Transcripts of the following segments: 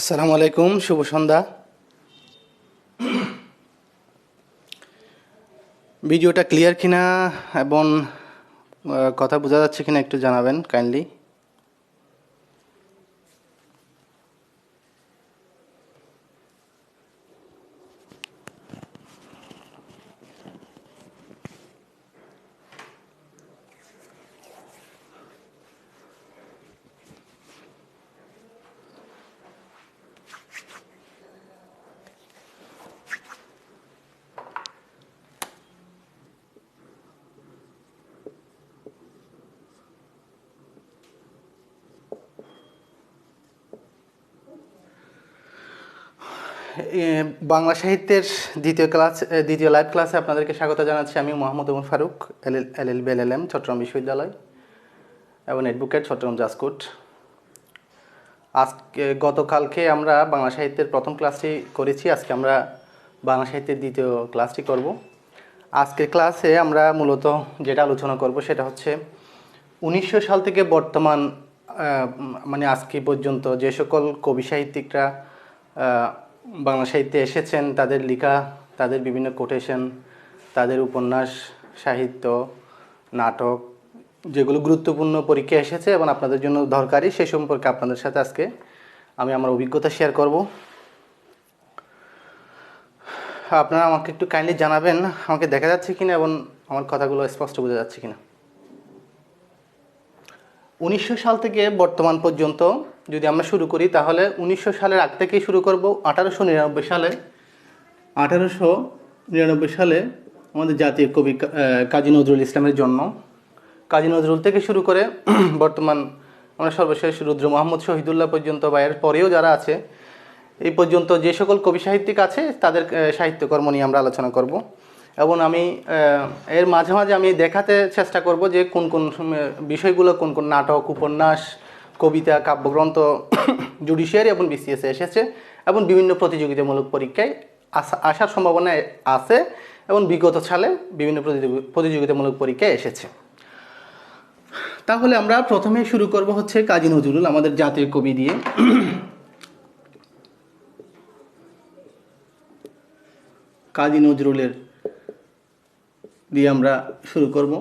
আসসালামু আলাইকুম, শুভ সন্ধ্যা। ভিডিওটা ক্লিয়ার কিনা এবং কথা বোঝা যাচ্ছে কিনা একটু জানাবেন কাইন্ডলি। বাংলা সাহিত্যের দ্বিতীয় লাইভ ক্লাসে আপনাদেরকে স্বাগত জানাচ্ছি। আমি মোহাম্মদ ওমর ফারুক, এলএলবি এলএলএম চট্টগ্রাম বিশ্ববিদ্যালয় এবং অ্যাডভোকেট চট্টগ্রাম জাজ কোর্ট। গতকালকে আমরা বাংলা সাহিত্যের প্রথম ক্লাসটি করেছি, আজকে আমরা বাংলা সাহিত্যের দ্বিতীয় ক্লাসটি করব। আজকের ক্লাসে আমরা মূলত যেটা আলোচনা করব সেটা হচ্ছে 1900 সাল থেকে বর্তমান মানে আজকে পর্যন্ত যে সকল কবি সাহিত্যিকরা বাংলা সাহিত্যে এসেছেন, তাদের লেখা, তাদের বিভিন্ন কোটেশন, তাদের উপন্যাস, সাহিত্য, নাটক, যেগুলো গুরুত্বপূর্ণ পরীক্ষায় এসেছে এবং আপনাদের জন্য দরকারি, সে সম্পর্কে আপনাদের সাথে আজকে আমি আমার অভিজ্ঞতা শেয়ার করব। আপনারা আমাকে একটু কাইন্ডলি জানাবেন আমাকে দেখা যাচ্ছে কিনা এবং আমার কথাগুলো স্পষ্ট বোঝা যাচ্ছে কিনা। 1900 সাল থেকে বর্তমান পর্যন্ত যদি আমরা শুরু করি তাহলে 1900 সালের আগ থেকেই শুরু করব। 1899 সালে আমাদের জাতীয় কবি কাজী নজরুল ইসলামের জন্ম। কাজী নজরুল থেকে শুরু করে বর্তমান আমরা সর্বশেষ রুদ্র মোহাম্মদ শহীদুল্লাহ পর্যন্ত বা এর পরেও যারা আছে এই পর্যন্ত যে সকল কবি সাহিত্যিক আছে তাদের সাহিত্যকর্ম নিয়ে আমরা আলোচনা করব। এবং আমি এর মাঝে মাঝে আমি দেখাতে চেষ্টা করব যে কোন কোন বিষয়গুলো, কোন কোন নাটক, উপন্যাস, কবিতা, কাব্যগ্রন্থ জুডিশিয়ারি এবং বিসিএসে এসেছে এবং বিভিন্ন প্রতিযোগিতামূলক পরীক্ষায় আসার সম্ভাবনা আছে এবং বিগত সালে বিভিন্ন প্রতিযোগিতামূলক পরীক্ষায় এসেছে। তাহলে আমরা প্রথমে শুরু করব হচ্ছে কাজী নজরুল, আমাদের জাতীয় কবি দিয়ে। কাজী নজরুলের দিয়ে আমরা শুরু করব।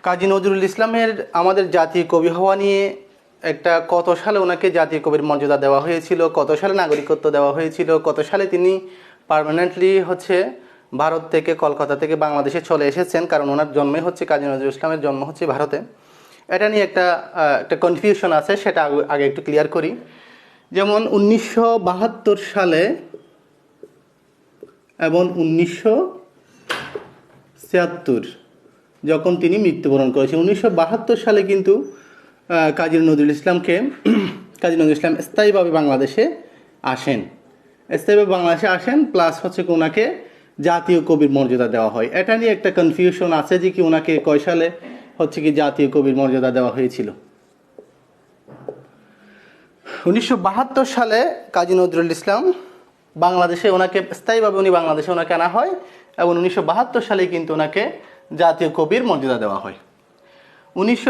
কাজী নজরুল ইসলামের আমাদের জাতীয় কবি হওয়া নিয়ে একটা কত সালে ওনাকে জাতীয় কবির মর্যাদা দেওয়া হয়েছিল, কত সালে নাগরিকত্ব দেওয়া হয়েছিল, কত সালে তিনি পার্মানেন্টলি হচ্ছে ভারত থেকে, কলকাতা থেকে বাংলাদেশে চলে এসেছেন, কারণ ওনার জন্মই হচ্ছে, কাজী নজরুল ইসলামের জন্ম হচ্ছে ভারতে। এটা নিয়ে একটা কনফিউশন আছে, সেটা আগে একটু ক্লিয়ার করি। যেমন 1972 সালে এবং 1976 যখন তিনি মৃত্যুবরণ করেছেন। 1972 সালে কিন্তু কাজী নজরুল ইসলাম স্থায়ীভাবে বাংলাদেশে আসেন। প্লাস হচ্ছে কি ওনাকে জাতীয় কবির মর্যাদা দেওয়া হয়। এটা নিয়ে একটা কনফিউশন আছে যে কি ওনাকে কয় সালে হচ্ছে কি জাতীয় কবির মর্যাদা দেওয়া হয়েছিল। 1972 সালে কাজী নজরুল ইসলাম বাংলাদেশে স্থায়ীভাবে বাংলাদেশে ওনাকে আনা হয় এবং 1972 সালে কিন্তু ওনাকে জাতীয় কবির মর্যাদা দেওয়া হয়।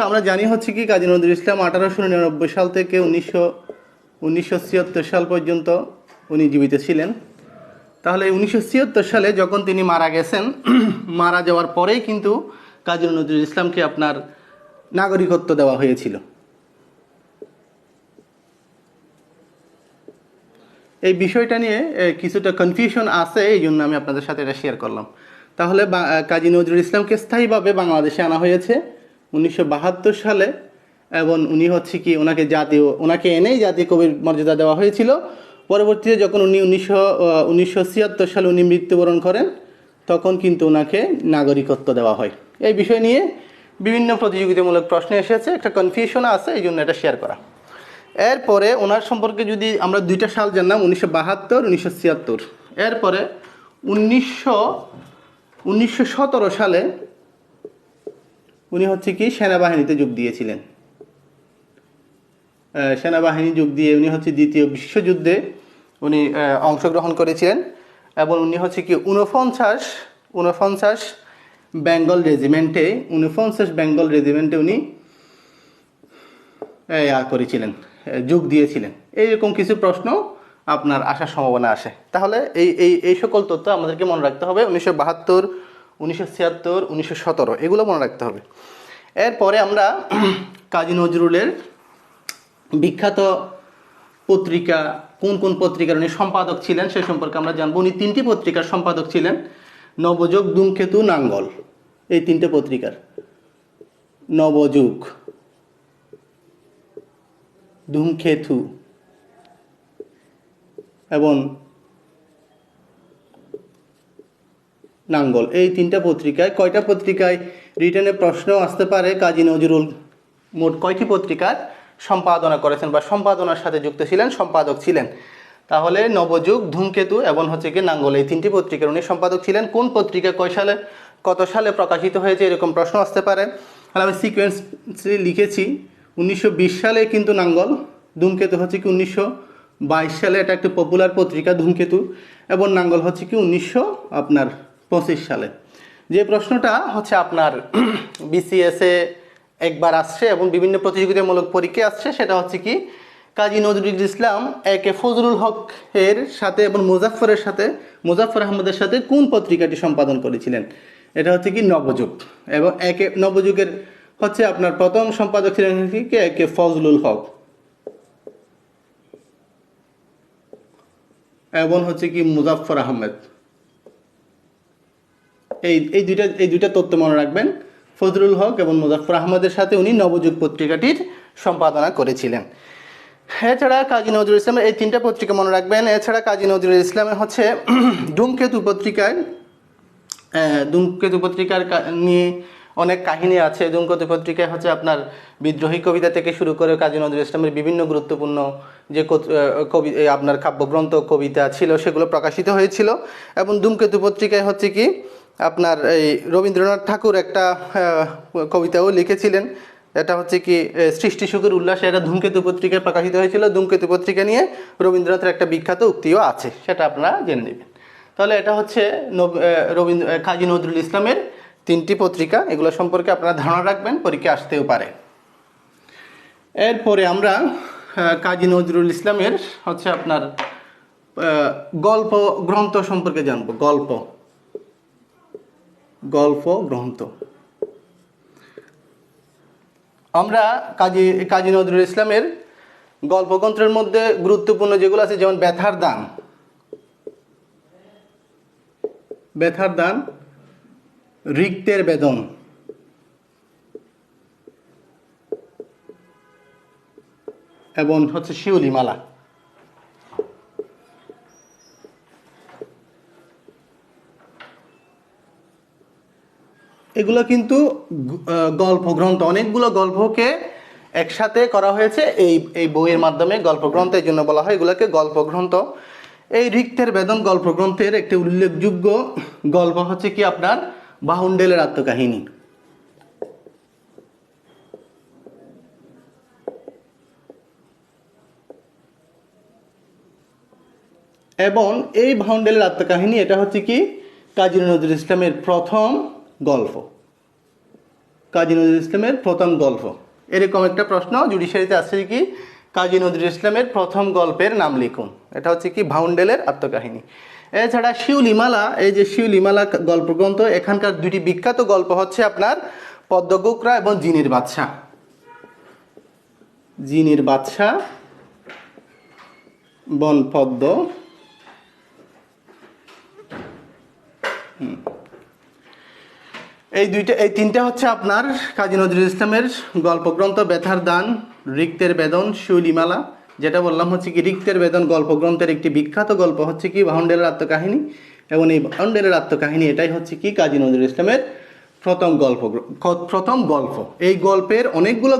আমরা জানি হচ্ছে কি কাজী নজরুল ইসলাম 1899 সাল থেকে 1976 সাল পর্যন্ত উনি জীবিত ছিলেন। তাহলে 1976 সালে যখন তিনি মারা গেছেন, মারা যাওয়ার পরেই কিন্তু কাজী নজরুল ইসলামকে আপনার নাগরিকত্ব দেওয়া হয়েছিল। এই বিষয়টা নিয়ে কিছুটা কনফিউশন আছে, এই জন্য আমি আপনাদের সাথে এটা শেয়ার করলাম। তাহলে কাজী নজরুল ইসলামকে স্থায়ীভাবে বাংলাদেশে আনা হয়েছে 1972 সালে এবং উনি হচ্ছে কি ওনাকে এনেই জাতীয় কবির মর্যাদা দেওয়া হয়েছিল। পরবর্তীতে যখন উনি 1976 সালে উনি মৃত্যুবরণ করেন, তখন কিন্তু ওনাকে নাগরিকত্ব দেওয়া হয়। এই বিষয় নিয়ে বিভিন্ন প্রতিযোগিতামূলক প্রশ্ন এসেছে, একটা কনফিউশন আছে, এই জন্য এটা শেয়ার করা। এরপরে ওনার সম্পর্কে যদি আমরা দুইটা সাল জানলাম, 1972, 1976। এরপরে 1917 সালে উনি হচ্ছে কি সেনাবাহিনীতে যোগ দিয়েছিলেন। সেনাবাহিনী যোগ দিয়ে উনি হচ্ছে দ্বিতীয় বিশ্বযুদ্ধে উনি অংশগ্রহণ করেছিলেন এবং উনি হচ্ছে কি 49 বেঙ্গল রেজিমেন্টে উনি করেছিলেন, যোগ দিয়েছিলেন, এইরকম কিছু প্রশ্ন আপনার আসার সম্ভাবনা আসে। তাহলে এই সকল তথ্য আমাদেরকে মনে রাখতে হবে। 1972, 1976, 1917 এগুলো মনে রাখতে হবে। এরপরে আমরা কাজী নজরুলের বিখ্যাত পত্রিকা কোন কোন পত্রিকার উনি সম্পাদক ছিলেন সে সম্পর্কে আমরা জানবো। উনি 3টি পত্রিকার সম্পাদক ছিলেন, নবযুগ, ধূমকেতু, নাঙ্গল, এই 3টে পত্রিকার। নবযুগ, ধূমকেতু এবং নাঙ্গল, এই 3টা পত্রিকায় কয়টা পত্রিকায় রিটেনে প্রশ্ন আসতে পারে কাজী নজরুল মোট কয়টি পত্রিকার সম্পাদনা করেছেন বা সম্পাদনার সাথে যুক্ত ছিলেন, সম্পাদক ছিলেন? তাহলে নবযুগ, ধূমকেতু এবং হচ্ছে কি নাঙ্গল, এই 3টি পত্রিকার উনি সম্পাদক ছিলেন। কোন পত্রিকা কয় সালে কত সালে প্রকাশিত হয়েছে এরকম প্রশ্ন আসতে পারে। তাহলে আমি সিকোয়েন্স লিখেছি। 1920 সালে কিন্তু নাঙ্গল, ধূমকেতু হচ্ছে কি 1922 সালে, এটা একটি পপুলার পত্রিকা ধূমকেতু, এবং নাঙ্গল হচ্ছে কি 1925 সালে। যে প্রশ্নটা হচ্ছে আপনার বিসিএসে একবার আসছে এবং বিভিন্ন প্রতিযোগিতামূলক পরীক্ষায় আসছে, সেটা হচ্ছে কি কাজী নজরুল ইসলাম একে ফজলুল হক এর সাথে এবং মুজাফফর আহমদের সাথে কোন পত্রিকাটি সম্পাদন করেছিলেন? এটা হচ্ছে কি নবযুগ, এবং একে নবযুগের হচ্ছে আপনার প্রথম সম্পাদক ছিলেন কি একে ফজলুল হক এবং হচ্ছে কি মুজাফফর আহমেদ। এই দুইটা তথ্য মনে রাখবেন। ফজলুল হক এবং মুজাফফর আহমদের সাথে উনি নবযুগ পত্রিকাটির সম্পাদনা করেছিলেন। এছাড়া কাজী নজরুল ইসলামের এই 3টা পত্রিকা মনে রাখবেন। এছাড়া কাজী নজরুল ইসলামের হচ্ছে ধূমকেতু পত্রিকার নিয়ে অনেক কাহিনী আছে। ধূমকেতু পত্রিকায় হচ্ছে আপনার বিদ্রোহী কবিতা থেকে শুরু করে কাজী নজরুল ইসলামের বিভিন্ন গুরুত্বপূর্ণ যে আপনার কাব্যগ্রন্থ, কবিতা ছিল সেগুলো প্রকাশিত হয়েছিল। এবং ধূমকেতু পত্রিকায় হচ্ছে কি আপনার এই রবীন্দ্রনাথ ঠাকুর একটা কবিতাও লিখেছিলেন, এটা হচ্ছে কি সৃষ্টি সুখের উল্লাস, এটা ধূমকেতু পত্রিকায় প্রকাশিত হয়েছিল। ধূমকেতু পত্রিকা নিয়ে রবীন্দ্রনাথের একটা বিখ্যাত উক্তিও আছে, সেটা আপনারা জেনে নেবেন। তাহলে এটা হচ্ছে কাজী নজরুল ইসলামের 3টি পত্রিকা, এগুলো সম্পর্কে আপনারা ধারণা রাখবেন, পরীক্ষা আসতেও পারে। এরপরে আমরা কাজী নজরুল ইসলামের হচ্ছে আপনার গল্প গ্রন্থ সম্পর্কে জানবো। গল্প গ্রন্থ আমরা কাজী নজরুল ইসলামের গল্প গ্রন্থের মধ্যে গুরুত্বপূর্ণ যেগুলো আছে, যেমন ব্যথার দান, রিক্তের বেদন এবং হচ্ছে শিউলিমালা। এগুলো কিন্তু গল্প গ্রন্থ, অনেকগুলো গল্পকে একসাথে করা হয়েছে এই বইয়ের মাধ্যমে গল্প গ্রন্থ, এই জন্য বলা হয় এগুলোকে গল্প গ্রন্থ। এই রিক্তের বেদন গল্প গ্রন্থের একটি উল্লেখযোগ্য গল্প হচ্ছে কি আপনার বাহুন্ডেলের আত্মকাহিনী। এবং এই বাহুন্ডেলের আত্মকাহিনী এটা হচ্ছে কি কাজী নজরুল ইসলামের প্রথম গল্প। এরকম একটা প্রশ্ন জুডিশিয়ারিতে আসছে কি কাজী নজরুল ইসলামের প্রথম গল্পের নাম লিখুন, এটা হচ্ছে কি বাহুন্ডেলের আত্মকাহিনী। এছাড়া শিউলিমালা, এই যে শিউলিমালা গল্পগ্রন্থ, এখানকার 2টি বিখ্যাত গল্প হচ্ছে আপনার পদ্মকুকরা এবং জিনের বাদশা বনপদ্ম। এই 3টা হচ্ছে আপনার কাজী নজরুল ইসলামের গল্পগ্রন্থ। ব্যথার দান, রিক্তের বেদন, শিউলিমালা। যেটা বললাম হচ্ছে কি রিক্তের বেদন গল্পগ্রন্থের একটি বিখ্যাত গল্প হচ্ছে কি বাহুন্ডেলের আত্মকাহিনী, এবং এই বাহুন্ডেলের আত্মকাহিনী এটাই হচ্ছে কি কাজী নজরুল ইসলামের প্রথম গল্প। এই গল্পের অনেকগুলো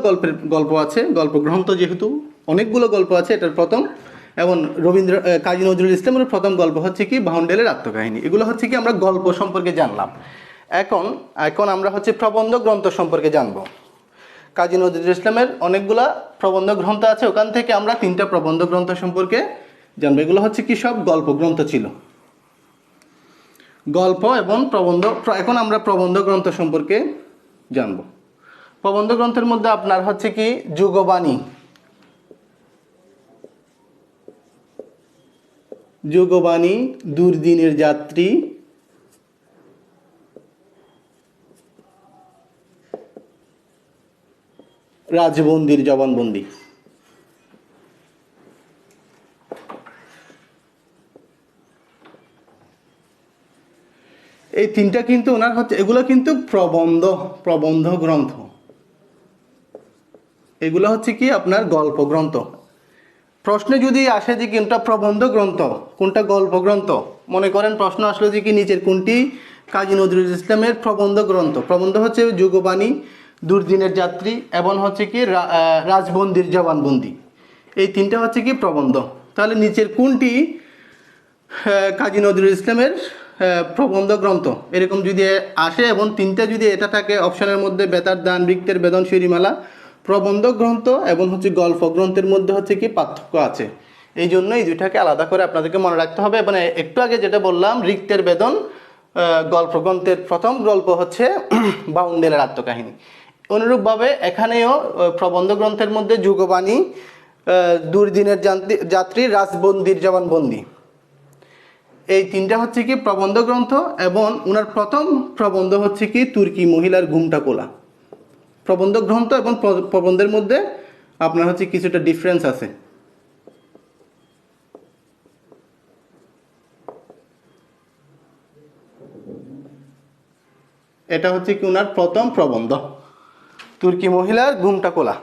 গল্প আছে, গল্পগ্রন্থ যেহেতু অনেকগুলো গল্প আছে, এটার প্রথম। এবং কাজী নজরুল ইসলামের প্রথম গল্প হচ্ছে কি বাহুন্ডেলের আত্মকাহিনী। এগুলো হচ্ছে কি আমরা গল্প সম্পর্কে জানলাম। এখন আমরা হচ্ছে প্রবন্ধ গ্রন্থ সম্পর্কে জানব। কাজী নজরুল ইসলামের অনেকগুলা প্রবন্ধ গ্রন্থ আছে, ওখান থেকে আমরা 3টা প্রবন্ধ গ্রন্থ সম্পর্কে জানবো। এগুলো হচ্ছে কি সব গল্প গ্রন্থ ছিল, গল্প এবং প্রবন্ধ। এখন আমরা প্রবন্ধ গ্রন্থ সম্পর্কে জানব। প্রবন্ধ গ্রন্থের মধ্যে আপনার হচ্ছে কি যুগবাণী, যোগবাণী, দুর্দিনের যাত্রী, রাজবন্দির জবানবন্দি। এই তিনটা কিন্তু ওনার হচ্ছে, এগুলো কিন্তু প্রবন্ধ গ্রন্থ, এগুলো হচ্ছে কি আপনার গল্প গ্রন্থ। প্রশ্নে যদি আসে যে কোনটা প্রবন্ধ গ্রন্থ কোনটা গল্প গ্রন্থ, মনে করেন প্রশ্ন আসলো যে কি নিচের কোনটি কাজী নজরুল ইসলামের প্রবন্ধ গ্রন্থ। প্রবন্ধ হচ্ছে যোগবাণী, দুর্দিনের যাত্রী এবং হচ্ছে কি রাজবন্দির জবানবন্দি। এই তিনটা হচ্ছে কি প্রবন্ধ। তাহলে নিচের কোনটি কাজী নজরুল ইসলামের প্রবন্ধ গ্রন্থ, এরকম যদি আসে এবং তিনটা যদি এটা থাকে অপশনের মধ্যে বেতার দান, বৃত্তের বেদন, শিরিমালা, প্রবন্ধ গ্রন্থ এবং হচ্ছে গল্প গ্রন্থের মধ্যে হচ্ছে কি পার্থক্য আছে। এই জন্য এই দুইটাকে আলাদা করে আপনাদেরকে মনে রাখতে হবে। এবং একটু আগে যেটা বললাম ঋক্তের বেদন গল্প গ্রন্থের প্রথম গল্প হচ্ছে বাউন্ডেলের আত্মকাহিনী। অনুরূপভাবে এখানেও প্রবন্ধ গ্রন্থের মধ্যে যুগবাণী, দুর্দিনের যাত্রী, রাজবন্দির জবানবন্দি, এই তিনটা হচ্ছে কি প্রবন্ধ গ্রন্থ। এবং ওনার প্রথম প্রবন্ধ হচ্ছে কি তুর্কি মহিলার ঘুমটা কোলা। প্রবন্ধ গ্রন্থ এবং প্রবন্ধের মধ্যে আপনার হচ্ছে কিছুটা ডিফারেন্স আছে। এটা হচ্ছে কি ওনার প্রথম প্রবন্ধ, তুর্কি মহিলার ঘুমটা কোলা।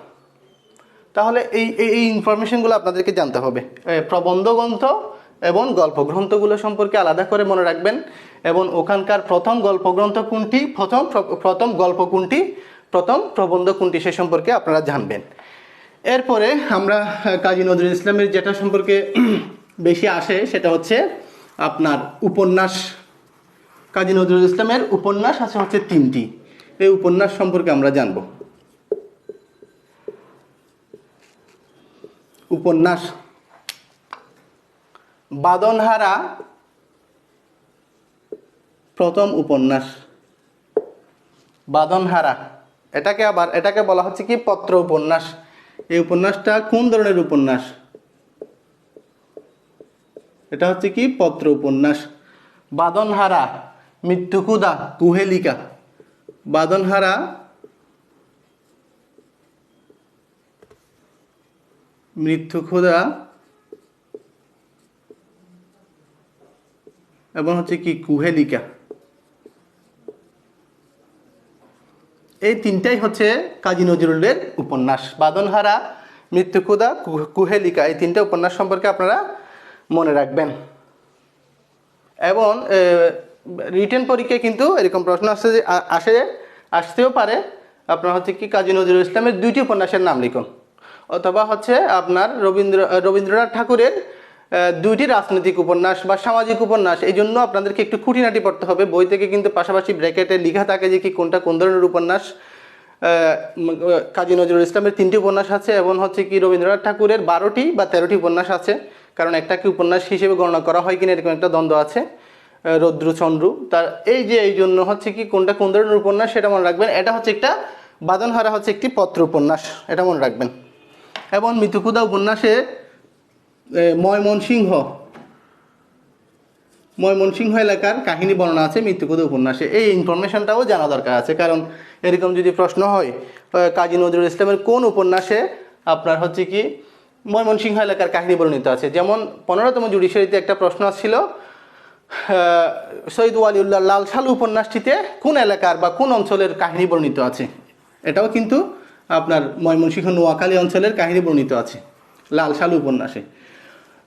তাহলে এই এই ইনফরমেশনগুলো আপনাদেরকে জানতে হবে। প্রবন্ধ গ্রন্থ এবং গল্প গ্রন্থগুলো সম্পর্কে আলাদা করে মনে রাখবেন। এবং ওখানকার প্রথম গল্প গ্রন্থ কোনটি, প্রথম গল্প কোনটি, প্রথম প্রবন্ধ কোনটি, সে সম্পর্কে আপনারা জানবেন। এরপরে আমরা কাজী নজরুল ইসলামের যেটা সম্পর্কে বেশি আসে সেটা হচ্ছে আপনার উপন্যাস। কাজী নজরুল ইসলামের উপন্যাস আছে হচ্ছে তিনটি। এই উপন্যাস সম্পর্কে আমরা জানব। উপন্যাস বাদনহারা প্রথম উপন্যাস। বাদনহারা এটাকে বলা হচ্ছে কি পত্র উপন্যাস। এই উপন্যাসটা কোন ধরনের উপন্যাস? এটা হচ্ছে কি পত্র উপন্যাস। বাদনহারা, মৃত্যুকুদা, কুহেলিকা। বাদনহারা, মৃত্যুকুদা এবং হচ্ছে কি কুহেলিকা। এই তিনটাই হচ্ছে কাজী নজরুলের উপন্যাস। বাদনহারা, মৃত্যুকুদা, কুহেলিকা, এই তিনটা উপন্যাস সম্পর্কে আপনারা মনে রাখবেন। এবং রিটেন পরীক্ষায় কিন্তু এরকম প্রশ্ন আসতেও পারে। আপনার হচ্ছে কি কাজী নজরুল ইসলামের দুইটি উপন্যাসের নাম লিখুন, অথবা হচ্ছে আপনার রবীন্দ্রনাথ ঠাকুরের দুইটি রাজনৈতিক উপন্যাস বা সামাজিক উপন্যাস। এই জন্য আপনাদেরকে একটু খুঁটিনাটি পড়তে হবে। বই থেকে কিন্তু পাশাপাশি ব্র্যাকেটে লেখা থাকে যে কি কোনটা কোন ধরনের উপন্যাস। কাজী নজরুল ইসলামের 3টি উপন্যাস আছে এবং হচ্ছে কি রবীন্দ্রনাথ ঠাকুরের 12টি বা 13টি উপন্যাস আছে। কারণ একটাকে উপন্যাস হিসেবে গণনা করা হয় কিনা এরকম একটা দ্বন্দ্ব আছে। রৌদ্রচন্দ্র তার এই জন্য হচ্ছে কি কোনটা কোন ধরনের উপন্যাস সেটা মনে রাখবেন। এটা হচ্ছে একটা বাদনহারা হচ্ছে একটি পত্র উপন্যাস, এটা মনে রাখবেন। এবং মৃত্যুকুদা উপন্যাসে ময়মনসিংহ এলাকার কাহিনী বর্ণনা আছে মৃত্যুকুদা উপন্যাসে। এই ইনফরমেশনটাও জানা দরকার আছে, কারণ এরকম যদি প্রশ্ন হয় কাজী নজরুল ইসলামের কোন উপন্যাসে আপনার হচ্ছে কি ময়মনসিংহ এলাকার কাহিনী বর্ণিত আছে। যেমন 15তম জুডিশিয়ারিতে একটা প্রশ্ন ছিল সৈয়দ ওয়ালিউল্লাহ লাল সালু উপন্যাসটিতে কোন এলাকার বা কোন অঞ্চলের কাহিনী বর্ণিত আছে। এটাও কিন্তু আপনার ময়মনসিংহ নোয়াখালী অঞ্চলের কাহিনী বর্ণিত আছে লাল সালু উপন্যাসে।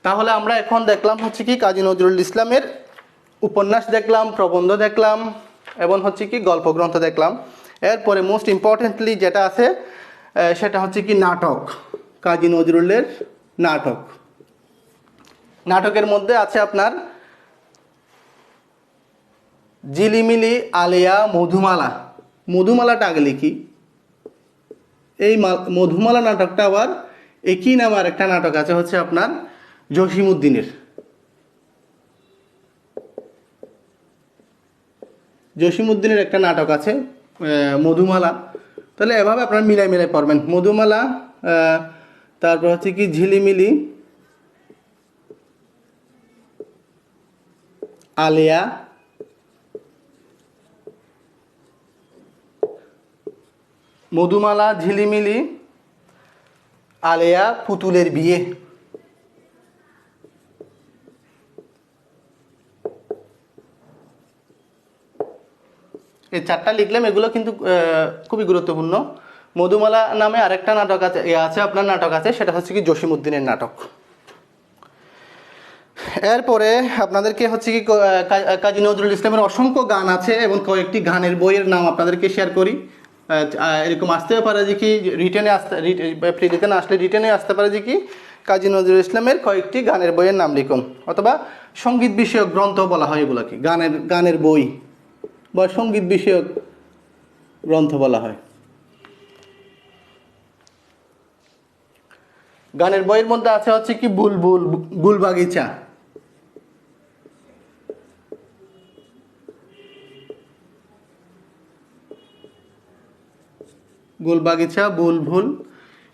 তাহলে আমরা এখন দেখলাম হচ্ছে কি কাজী নজরুল ইসলামের উপন্যাস দেখলাম, প্রবন্ধ দেখলাম এবং হচ্ছে কি গল্পগ্রন্থ দেখলাম। এরপরে মোস্ট ইম্পর্টেন্টলি যেটা আছে সেটা হচ্ছে কি নাটক। কাজী নজরুলের নাটক। নাটকের মধ্যে আছে আপনার ঝিলিমিলি, আলিয়া, মধুমালা। মধুমালাটা আগে লিখি। এই মধুমালা নাটকটা আবার একই নামের একটা নাটক আছে হচ্ছে আপনার জসিমউদ্দিনের একটা নাটক আছে মধুমালা। তাহলে এভাবে আপনারা মিলাই পড়বেন। মধুমালা, তারপর হচ্ছে কি ঝিলিমিলি, আলেয়া, মধুমালা ঝিলিমিলি, আলেয়া পুতুলের বিয়ে। এই চারটা লিখলাম, এগুলো কিন্তু খুবই গুরুত্বপূর্ণ। মধুমালা নামে আরেকটা নাটক আছে আপনার নাটক আছে, সেটা হচ্ছে কি জসিমউদ্দিনের নাটক। এরপরে আপনাদেরকে হচ্ছে কি কাজী নজরুল ইসলামের অসংখ্য গান আছে এবং কয়েকটি গানের বইয়ের নাম আপনাদেরকে শেয়ার করি। এরকম আসতেও পারে যে কি রিটেনে প্রিলিতে না আসলে রিটেনে আসতে পারে যে কি কাজী নজরুল ইসলামের কয়েকটি গানের বইয়ের নাম লিখুন, অথবা সঙ্গীত বিষয়ক গ্রন্থ বলা হয় এগুলোকে, গানের বই বা সঙ্গীত বিষয়ক গ্রন্থ বলা হয়। গানের বইয়ের মধ্যে আছে হচ্ছে কি বুলবুল, গুলবাগিচা, গুলবাগিচা, বুলবুল,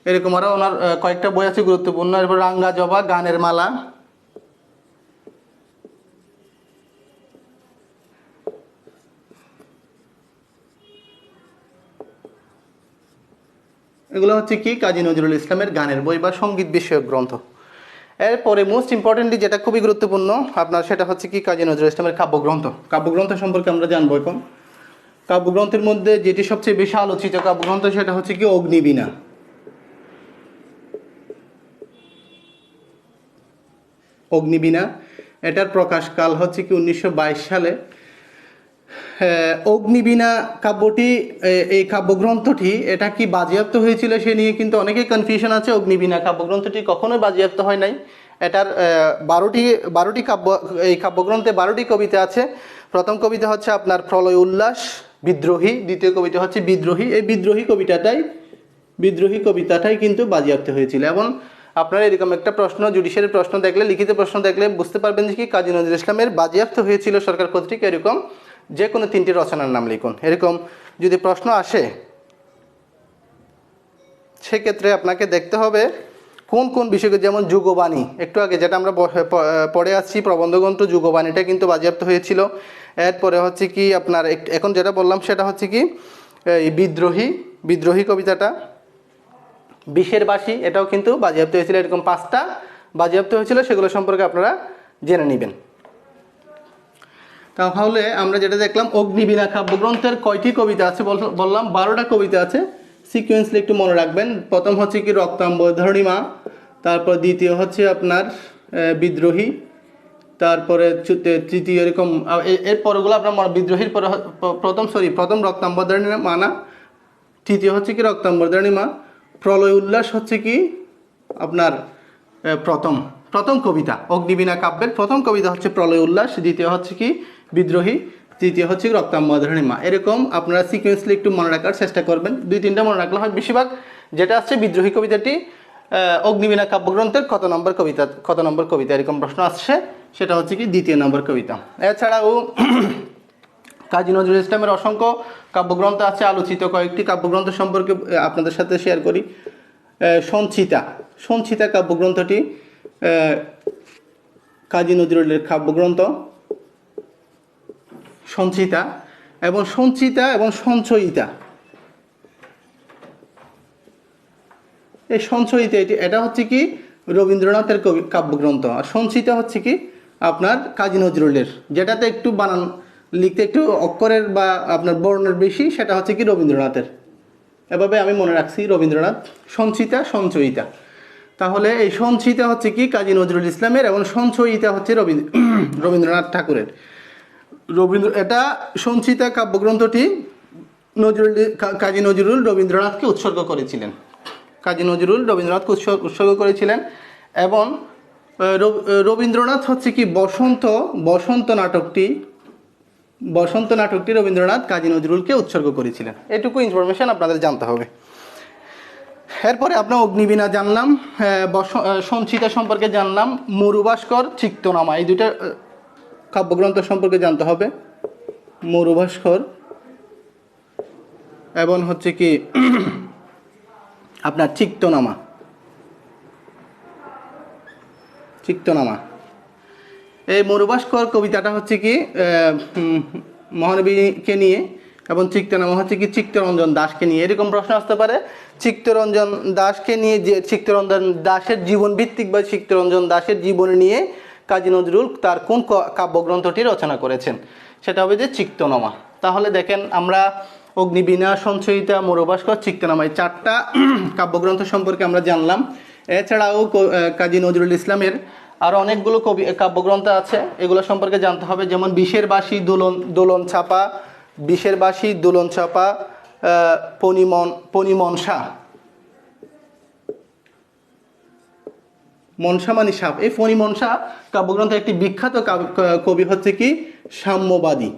এরকম আরও ওনার কয়েকটা বই আছে গুরুত্বপূর্ণ। এরপর রাঙ্গা জবা, গানের মালা, এগুলো হচ্ছে কি কাজী নজরুল ইসলামের গানের বই বা সঙ্গীত বিষয়ক গ্রন্থ। এরপরে মোস্ট ইম্পর্টেন্টলি যেটা খুবই গুরুত্বপূর্ণ আপনার, সেটা হচ্ছে কি কাজী নজরুল ইসলামের কাব্যগ্রন্থ। কাব্যগ্রন্থ সম্পর্কে আমরা জানবো এখন। কাব্যগ্রন্থের মধ্যে যেটি সবচেয়ে বেশি আলোচিত কাব্যগ্রন্থ সেটা হচ্ছে কি অগ্নিবীণা। অগ্নিবীণা, এটার প্রকাশকাল হচ্ছে কি 1922 সালে। অগ্নিবীণা কাব্যটি, এই কাব্যগ্রন্থটি এটা কি বাজেয়াপ্ত হয়েছিল সে নিয়ে কিন্তু অনেকেই কনফিউশন আছে। অগ্নিবীণা কাব্যগ্রন্থটি কখনোই বাজেয়াপ্ত হয় নাই। এটার 12টি এই কাব্যগ্রন্থে 12টি কবিতা আছে। প্রথম কবিতা হচ্ছে আপনার প্রলয় উল্লাস, বিদ্রোহী। দ্বিতীয় কবিতা হচ্ছে বিদ্রোহী। এই বিদ্রোহী কবিতাটাই কিন্তু বাজেয়াপ্ত হয়েছিল। এবং আপনারা এরকম একটা প্রশ্ন, জুডিশিয়ারি প্রশ্ন দেখলে, লিখিত প্রশ্ন দেখলে বুঝতে পারবেন যে কি কাজী নজরুল ইসলামের বাজেয়াপ্ত হয়েছিল সরকার কর্তৃক এরকম যে কোনো 3টি রচনার নাম লিখুন। এরকম যদি প্রশ্ন আসে সেক্ষেত্রে আপনাকে দেখতে হবে কোন কোন বিষয়কে, যেমন যুগবাণী, একটু আগে যেটা আমরা পড়ে আসছি প্রবন্ধগ্রন্থ, যুগবাণীটা কিন্তু বাজেয়াপ্ত হয়েছিল। এরপরে হচ্ছে কি আপনার এখন যেটা বললাম সেটা হচ্ছে কি এই বিদ্রোহী কবিতাটা, বিষের বাসি, এটাও কিন্তু বাজেয়াপ্ত হয়েছিল। এরকম 5টা বাজেয়াপ্ত হয়েছিল, সেগুলো সম্পর্কে আপনারা জেনে নেবেন। তাহলে আমরা যেটা দেখলাম, অগ্নিবীণা কাব্যগ্রন্থের কয়টি কবিতা আছে বললাম 12টা কবিতা আছে। সিকোয়েন্সলি একটু মনে রাখবেন। প্রথম হচ্ছে কি রক্তাম্বরধরণীমা, তারপর দ্বিতীয় হচ্ছে আপনার বিদ্রোহী, তারপরে তৃতীয় এরকম এর পরগুলো আপনার বিদ্রোহীর পরে প্রথম রক্তাম্বরধরণীমা না, তৃতীয় হচ্ছে কি রক্তাম্বরধরণীমা, প্রলয় উল্লাস হচ্ছে কি আপনার প্রথম কবিতা। অগ্নিবীণা কাব্যের প্রথম কবিতা হচ্ছে প্রলয় উল্লাস, দ্বিতীয় হচ্ছে কি বিদ্রোহী, তৃতীয় হচ্ছে রক্তাম্বরধরণীমা। এরকম আপনারা সিকোয়েন্সলি একটু মনে রাখার চেষ্টা করবেন। 2-3টা মনে রাখলে হয়। বেশিরভাগ যেটা আসছে বিদ্রোহী কবিতাটি অগ্নিবীণা কাব্যগ্রন্থের কত নম্বর কবিতা এরকম প্রশ্ন আসছে, সেটা হচ্ছে কি 2য় নম্বর কবিতা। এছাড়াও কাজী নজরুল ইসলামের অসংখ্য কাব্যগ্রন্থ আছে। আলোচিত কয়েকটি কাব্যগ্রন্থ সম্পর্কে আপনাদের সাথে শেয়ার করি। সঞ্চিতা কাব্যগ্রন্থটি কাজী নজরুলের কাব্যগ্রন্থ। সঞ্চিতা এবং সঞ্চয়িতা, এই সঞ্চয়িতা এটা হচ্ছে কি রবীন্দ্রনাথের কাব্যগ্রন্থ, আর সঞ্চিতা হচ্ছে কি আপনার কাজী নজরুলের, যেটাতে একটু বানান লিখতে একটু অক্ষরের বা আপনার বর্ণের বেশি, সেটা হচ্ছে কি রবীন্দ্রনাথের। এভাবে আমি মনে রাখছি, রবীন্দ্রনাথ, সঞ্চয়িতা। তাহলে এই সঞ্চিতা হচ্ছে কি কাজী নজরুল ইসলামের এবং সঞ্চয়িতা হচ্ছে রবীন্দ্রনাথ ঠাকুরের। এটা সঞ্চিতা কাব্যগ্রন্থটি কাজী নজরুল রবীন্দ্রনাথকে উৎসর্গ করেছিলেন। এবং রবীন্দ্রনাথ হচ্ছে কি বসন্ত নাটকটি রবীন্দ্রনাথ কাজী নজরুলকে উৎসর্গ করেছিলেন। এটুকু ইনফরমেশন আপনাদের জানতে হবে। এরপরে আপনার অগ্নিবীণা জানলাম, সঞ্চিতা সম্পর্কে জানলাম, মরুভাস্কর, চিত্তনামা, এই 2টা কাব্যগ্রন্থ সম্পর্কে জানতে হবে। মরুভাস্কর এবং হচ্ছে কি আপনার চিত্তনামা। এই মরুভাস্কর কবিতাটা হচ্ছে কি মহানবীকে নিয়ে, এবং চিত্তনামা হচ্ছে কি চিত্তরঞ্জন দাসকে নিয়ে। এরকম প্রশ্ন আসতে পারে, চিত্তরঞ্জন দাসকে নিয়ে, যে চিত্তরঞ্জন দাসের জীবন ভিত্তিক বা চিত্তরঞ্জন দাসের জীবন নিয়ে কাজী নজরুল তার কোন কাব্যগ্রন্থটি রচনা করেছেন, সেটা হবে যে চিত্তনামা। তাহলে দেখেন আমরা অগ্নিবীণা, সঞ্চয়িতা, মরুভাস্কর, চিত্তনামা এই 4টা কাব্যগ্রন্থ সম্পর্কে আমরা জানলাম। এছাড়াও কাজী নজরুল ইসলামের আরও অনেকগুলো কাব্যগ্রন্থ আছে, এগুলো সম্পর্কে জানতে হবে। যেমন বিষের বাঁশি, দোলন ছাপা, বিষের বাঁশি, দোলন ছাপা, পনিমনসা, মনসা মানে সাপ। এই ফণিমনসা কাব্যগ্রন্থের একটি বিখ্যাত কবি হচ্ছে কি সাম্যবাদী।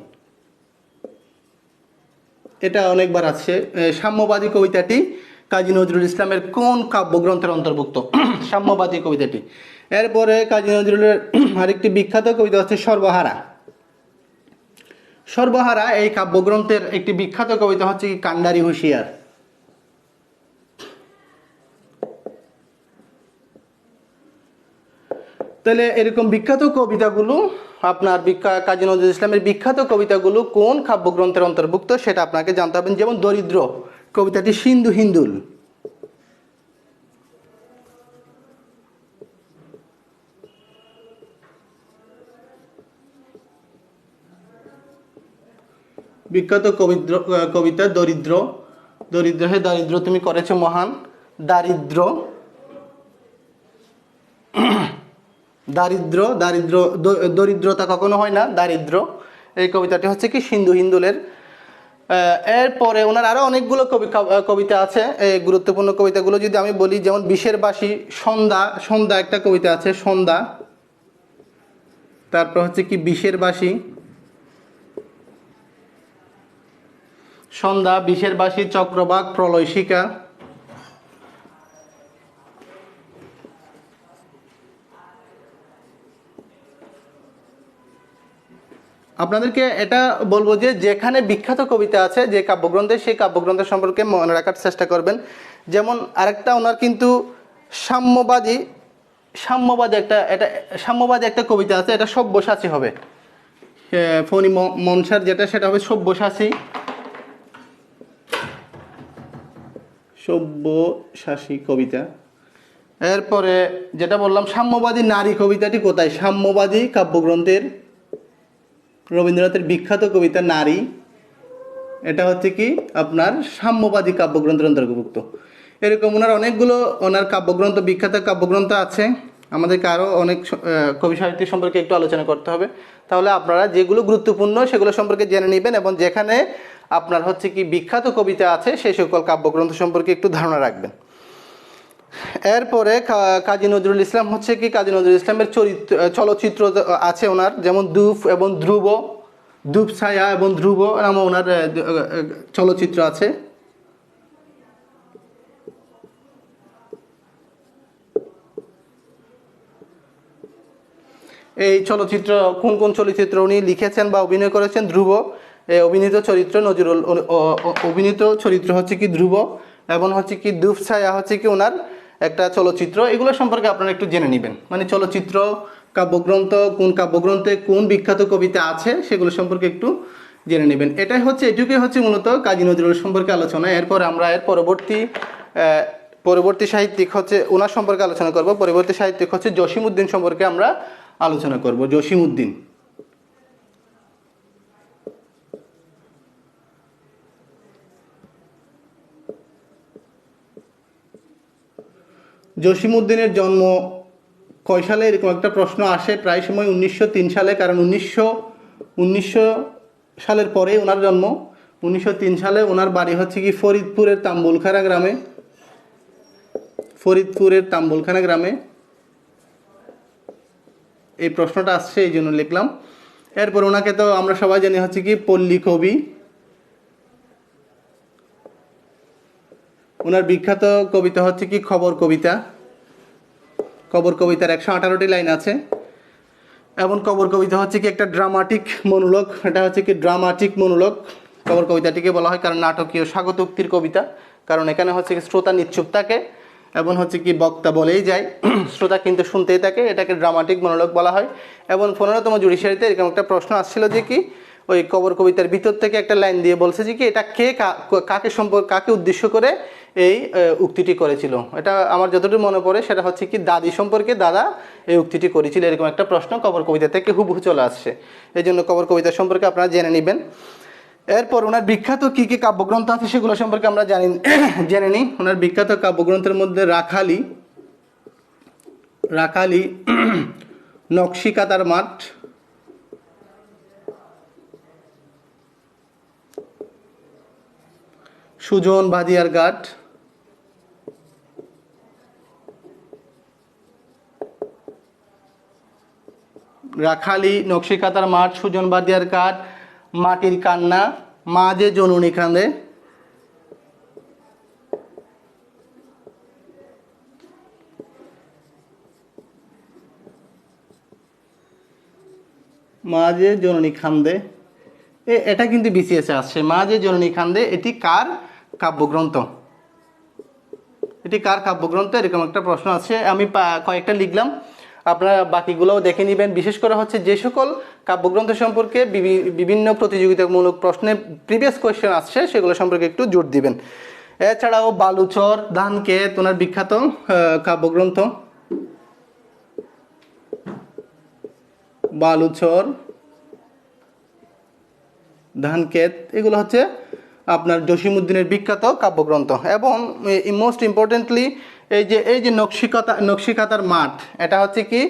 এটা অনেকবার আছে। সাম্যবাদী কবিতাটি কাজী নজরুল ইসলামের কোন কাব্যগ্রন্থের অন্তর্ভুক্ত? সাম্যবাদী কবিতাটি। এরপরে কাজী নজরুলের আরেকটি বিখ্যাত কবিতা হচ্ছে সর্বহারা। সর্বহারা এই কাব্যগ্রন্থের একটি বিখ্যাত কবিতা হচ্ছে কি কান্ডারি হুঁশিয়ার। তাহলে এরকম বিখ্যাত কবিতাগুলো আপনার কাজী নজরুল ইসলামের বিখ্যাত কবিতাগুলো কোন কাব্যগ্রন্থের অন্তর্ভুক্ত সেটা আপনাকে জানতে হবে। যেমন দরিদ্র কবিতাটি সিন্ধু হিন্দুল। বিখ্যাত কবিতা দরিদ্র। দরিদ্র হে দারিদ্র তুমি করেছো মহান। দারিদ্র, দারিদ্র, দারিদ্র, দরিদ্রতা কখনো হয় না, দারিদ্র। এই কবিতাটি হচ্ছে কি সিন্ধু হিন্দুলের। এরপরে ওনার আরও অনেকগুলো কবিতা আছে। এই গুরুত্বপূর্ণ কবিতাগুলো যদি আমি বলি, যেমন বিষের বাঁশি, সন্ধ্যা, সন্ধ্যা একটা কবিতা আছে সন্ধ্যা। তারপর হচ্ছে কি বিষের বাঁশি, সন্ধ্যা, বিষের বাঁশি, চক্রবাক, প্রলয়শিকা। আপনাদেরকে এটা বলবো যে যেখানে বিখ্যাত কবিতা আছে যে কাব্যগ্রন্থে, সেই কাব্যগ্রন্থের সম্পর্কে মনে রাখার চেষ্টা করবেন। যেমন আরেকটা ওনার কিন্তু সাম্যবাদী সাম্যবাদী একটা কবিতা আছে, এটা সব্যসাচী হবে। ফণি মনসার যেটা, সেটা হবে সব্যসাচী। সব্যসাচী কবিতা। এরপরে যেটা বললাম সাম্যবাদী নারী কবিতাটি কোথায়? সাম্যবাদী কাব্যগ্রন্থের রবীন্দ্রনাথের বিখ্যাত কবিতা নারী, এটা হচ্ছে কি আপনার সাম্যবাদী কাব্যগ্রন্থের অন্তর্ভুক্ত। এরকম ওনার অনেকগুলো কাব্যগ্রন্থ, বিখ্যাত কাব্যগ্রন্থ আছে। আমাদেরকে আরও অনেক কবি সাহিত্য সম্পর্কে একটু আলোচনা করতে হবে। তাহলে আপনারা যেগুলো গুরুত্বপূর্ণ সেগুলো সম্পর্কে জেনে নেবেন, এবং যেখানে আপনার হচ্ছে কি বিখ্যাত কবিতা আছে সেই সকল কাব্যগ্রন্থ সম্পর্কে একটু ধারণা রাখবেন। এরপরে কাজী নজরুল ইসলাম হচ্ছে কি কাজী নজরুল ইসলামের চলচ্চিত্র আছে ওনার, যেমন দুফ এবং ধ্রুব, দুপ ছায়া এবং ধ্রুব নামে ওনার চলচ্চিত্র আছে। এই চলচ্চিত্র কোন কোন চলচ্চিত্র উনি লিখেছেন বা অভিনয় করেছেন? ধ্রুব অভিনীত চরিত্র, নজরুল অভিনীত চরিত্র হচ্ছে কি ধ্রুব, এবং হচ্ছে কি দুপ ছায়া হচ্ছে কি ওনার একটা চলচ্চিত্র। এগুলো সম্পর্কে আপনারা একটু জেনে নেবেন, মানে চলচ্চিত্র, কাব্যগ্রন্থ, কোন কাব্যগ্রন্থে কোন বিখ্যাত কবিতা আছে সেগুলো সম্পর্কে একটু জেনে নেবেন। এটুকুই হচ্ছে মূলত কাজী নজরুল সম্পর্কে আলোচনা। এরপর আমরা পরবর্তী সাহিত্যিক হচ্ছে ওনার সম্পর্কে আলোচনা করব। পরবর্তী সাহিত্যিক হচ্ছে জসিমউদ্দিন সম্পর্কে আমরা আলোচনা করব। জসিমউদ্দিন। জসিমউদ্দিনের জন্ম কয় সালে, এরকম একটা প্রশ্ন আসে প্রায় সময়। 1903 সালে, কারণ 1900 সালের পরে ওনার জন্ম। 1903 সালে ওনার বাড়ি হচ্ছে কি ফরিদপুরের তাম্বুলখানা গ্রামে। ফরিদপুরের তাম্বুলখানা গ্রামে এই প্রশ্নটা আসছে, এই জন্য লিখলাম। এরপর ওনাকে তো আমরা সবাই জানি হচ্ছে কি পল্লী কবি। ওনার বিখ্যাত কবিতা হচ্ছে কি খবর কবিতা। খবর কবিতার 118টি লাইন আছে, এবং খবর কবিতা হচ্ছে কি একটা ড্রামাটিক মনোলগ। এটা হচ্ছে কি ড্রামাটিক মনোলগ। খবর কবিতাটিকে বলা হয় কারণ নাটকীয় স্বাগতোক্তির কবিতা, কারণ এখানে হচ্ছে কি শ্রোতা নিশ্চুপ থাকে এবং হচ্ছে কি বক্তা বলেই যায়, শ্রোতা কিন্তু শুনতেই থাকে, এটাকে ড্রামাটিক মনোলগ বলা হয়। এবং 15তম জুডিশিয়ারিতে এরকম একটা প্রশ্ন আসছিল যে কি ওই কবর কবিতার ভিতর থেকে একটা লাইন দিয়ে বলছে যে কি এটা কে কাকে উদ্দেশ্য করে এই উক্তিটি করেছিল। এটা আমার যতটুকু মনে পড়ে সেটা হচ্ছে কি দাদি সম্পর্কে দাদা এই উক্তিটি করেছিল, এরকম একটা প্রশ্ন কবর কবিতা থেকে হুবহু চলে আসছে। এই জন্য কবর কবিতা সম্পর্কে আপনারা জেনে নেবেন। এরপর ওনার বিখ্যাত কী কী কাব্যগ্রন্থ আছে সেগুলো সম্পর্কে আমরা জেনে নিই। ওনার বিখ্যাত কাব্যগ্রন্থের মধ্যে রাখালি নকশিকাতার মাঠ, সুজন বাদিয়ার ঘাট, রাখালি নকশিকাতার মাঠ, সুজন বাদিয়ার ঘাট, মাটির কান্না, মা যে জননী কাঁদে, মা যে জননী কাঁদে, এটা কিন্তু বিসিএসে আসছে। মা যে জননী কাঁদে এটি কার কাব্যগ্রন্থ? এটি কার কাব্যগ্রন্থ? এরকম একটা প্রশ্ন আছে, আমি কয়েকটা লিখলাম, আপনারা বাকিগুলোও দেখে নেবেন। বিশেষ করে হচ্ছে যে সকল কাব্যগ্রন্থ সম্পর্কে বিভিন্ন প্রতিযোগিতামূলক প্রশ্নে প্রিভিয়াস কোয়েশ্চেন আসছে সেগুলো সম্পর্কে একটু জোর দিবেন। এছাড়াও বালুচর ধানক্ষেত ওনার বিখ্যাত কাব্যগ্রন্থ, বালুচর ধানক্ষেত এগুলো হচ্ছে আপনার জসিমউদ্দিনের বিখ্যাত কাব্যগ্রন্থ। এবং মোস্ট ইম্পর্টেন্টলি এই যে নকশিকাতার মাঠ, এটা হচ্ছে কি